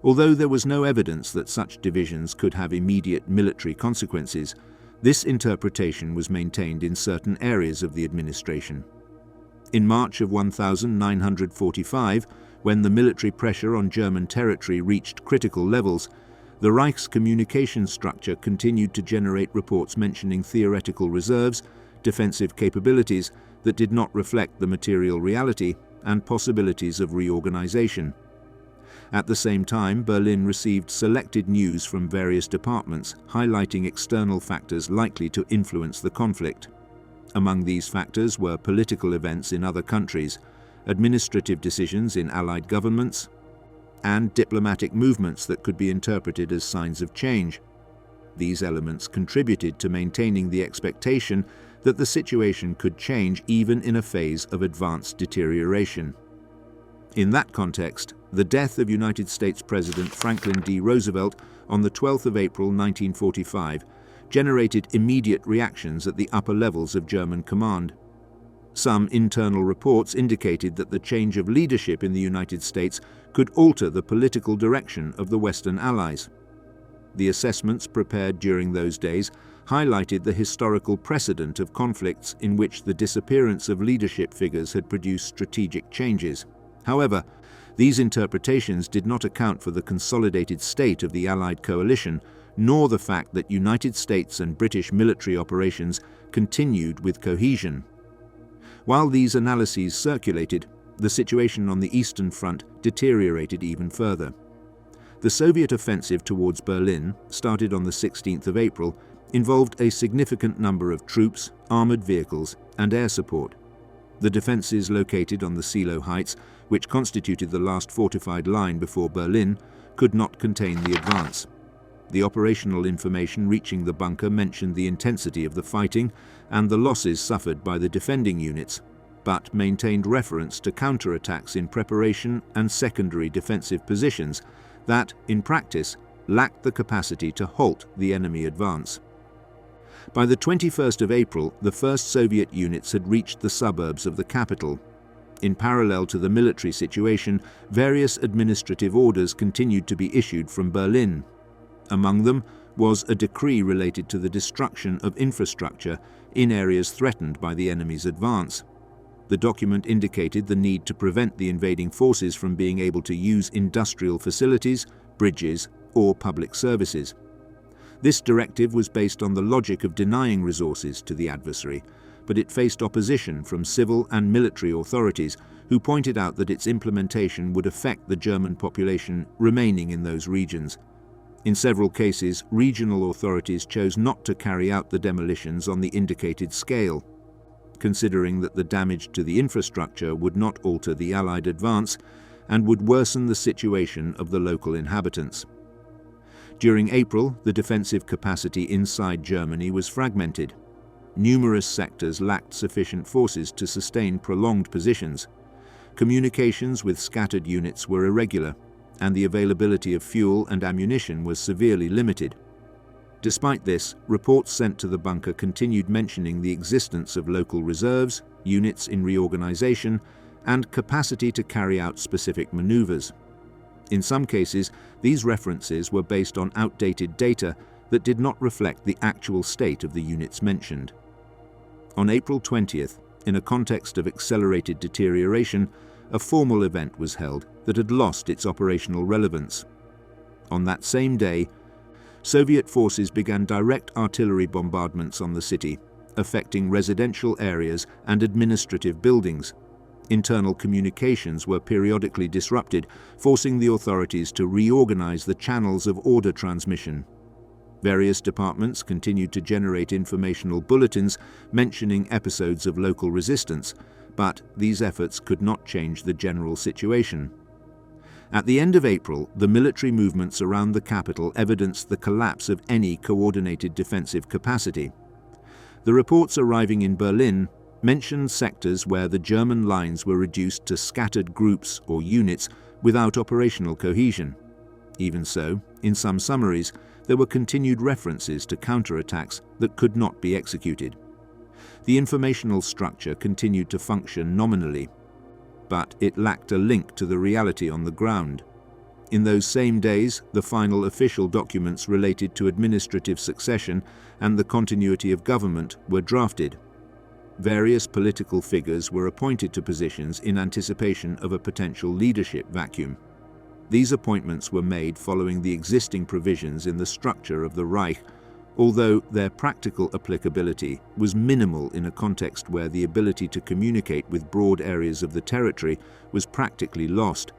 A: Although there was no evidence that such divisions could have immediate military consequences, this interpretation was maintained in certain areas of the administration. In March of 1945, when the military pressure on German territory reached critical levels, the Reich's communication structure continued to generate reports mentioning theoretical reserves, defensive capabilities that did not reflect the material reality, and possibilities of reorganization. At the same time, Berlin received selected news from various departments highlighting external factors likely to influence the conflict. Among these factors were political events in other countries, administrative decisions in Allied governments, and diplomatic movements that could be interpreted as signs of change. These elements contributed to maintaining the expectation that the situation could change even in a phase of advanced deterioration. In that context, the death of United States President Franklin D. Roosevelt on the 12th of April 1945 generated immediate reactions at the upper levels of German command. Some internal reports indicated that the change of leadership in the United States could alter the political direction of the Western Allies. The assessments prepared during those days highlighted the historical precedent of conflicts in which the disappearance of leadership figures had produced strategic changes. However, these interpretations did not account for the consolidated state of the Allied coalition, nor the fact that United States and British military operations continued with cohesion. While these analyses circulated, the situation on the Eastern Front deteriorated even further. The Soviet offensive towards Berlin, started on the 16th of April, involved a significant number of troops, armored vehicles, and air support. The defenses located on the Silo Heights, which constituted the last fortified line before Berlin, could not contain the advance. The operational information reaching the bunker mentioned the intensity of the fighting and the losses suffered by the defending units, but maintained reference to counterattacks in preparation and secondary defensive positions that, in practice, lacked the capacity to halt the enemy advance. By the 21st of April, the first Soviet units had reached the suburbs of the capital. In parallel to the military situation, various administrative orders continued to be issued from Berlin. Among them was a decree related to the destruction of infrastructure in areas threatened by the enemy's advance. The document indicated the need to prevent the invading forces from being able to use industrial facilities, bridges, or public services. This directive was based on the logic of denying resources to the adversary, but it faced opposition from civil and military authorities who pointed out that its implementation would affect the German population remaining in those regions. In several cases, regional authorities chose not to carry out the demolitions on the indicated scale. Considering that the damage to the infrastructure would not alter the Allied advance and would worsen the situation of the local inhabitants. During April, the defensive capacity inside Germany was fragmented. Numerous sectors lacked sufficient forces to sustain prolonged positions. Communications with scattered units were irregular, and the availability of fuel and ammunition was severely limited. Despite this, reports sent to the bunker continued mentioning the existence of local reserves, units in reorganization, and capacity to carry out specific maneuvers. In some cases, these references were based on outdated data that did not reflect the actual state of the units mentioned. On April 20th, in a context of accelerated deterioration, a formal event was held that had lost its operational relevance. On that same day, Soviet forces began direct artillery bombardments on the city, affecting residential areas and administrative buildings. Internal communications were periodically disrupted, forcing the authorities to reorganize the channels of order transmission. Various departments continued to generate informational bulletins mentioning episodes of local resistance, but these efforts could not change the general situation. At the end of April, the military movements around the capital evidenced the collapse of any coordinated defensive capacity. The reports arriving in Berlin mentioned sectors where the German lines were reduced to scattered groups or units without operational cohesion. Even so, in some summaries, there were continued references to counterattacks that could not be executed. The informational structure continued to function nominally, but it lacked a link to the reality on the ground. In those same days, the final official documents related to administrative succession and the continuity of government were drafted. Various political figures were appointed to positions in anticipation of a potential leadership vacuum. These appointments were made following the existing provisions in the structure of the Reich, although their practical applicability was minimal in a context where the ability to communicate with broad areas of the territory was practically lost.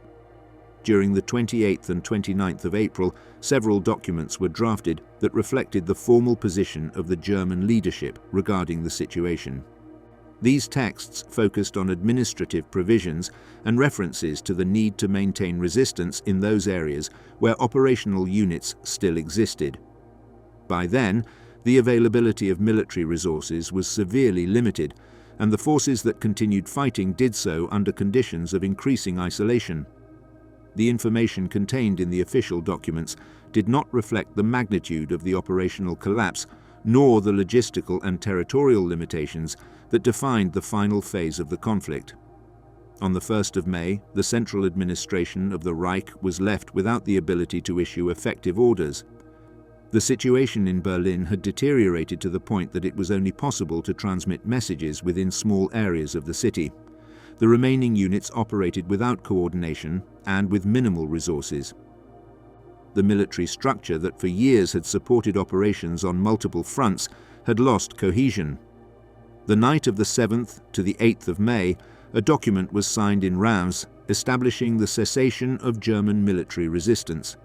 A: During the 28th and 29th of April, several documents were drafted that reflected the formal position of the German leadership regarding the situation. These texts focused on administrative provisions and references to the need to maintain resistance in those areas where operational units still existed. By then, the availability of military resources was severely limited, and the forces that continued fighting did so under conditions of increasing isolation. The information contained in the official documents did not reflect the magnitude of the operational collapse, nor the logistical and territorial limitations that defined the final phase of the conflict. On the 1st of May, the central administration of the Reich was left without the ability to issue effective orders. The situation in Berlin had deteriorated to the point that it was only possible to transmit messages within small areas of the city. The remaining units operated without coordination and with minimal resources. The military structure that for years had supported operations on multiple fronts had lost cohesion. The night of the 7th to the 8th of May, a document was signed in Reims establishing the cessation of German military resistance.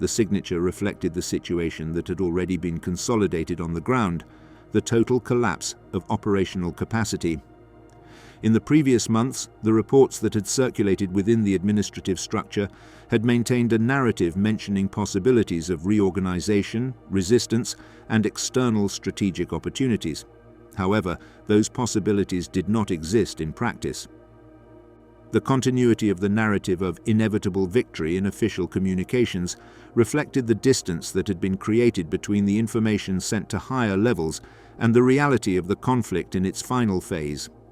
A: The signature reflected the situation that had already been consolidated on the ground, the total collapse of operational capacity. In the previous months, the reports that had circulated within the administrative structure had maintained a narrative mentioning possibilities of reorganization, resistance, and external strategic opportunities. However, those possibilities did not exist in practice. The continuity of the narrative of inevitable victory in official communications reflected the distance that had been created between the information sent to higher levels and the reality of the conflict in its final phase,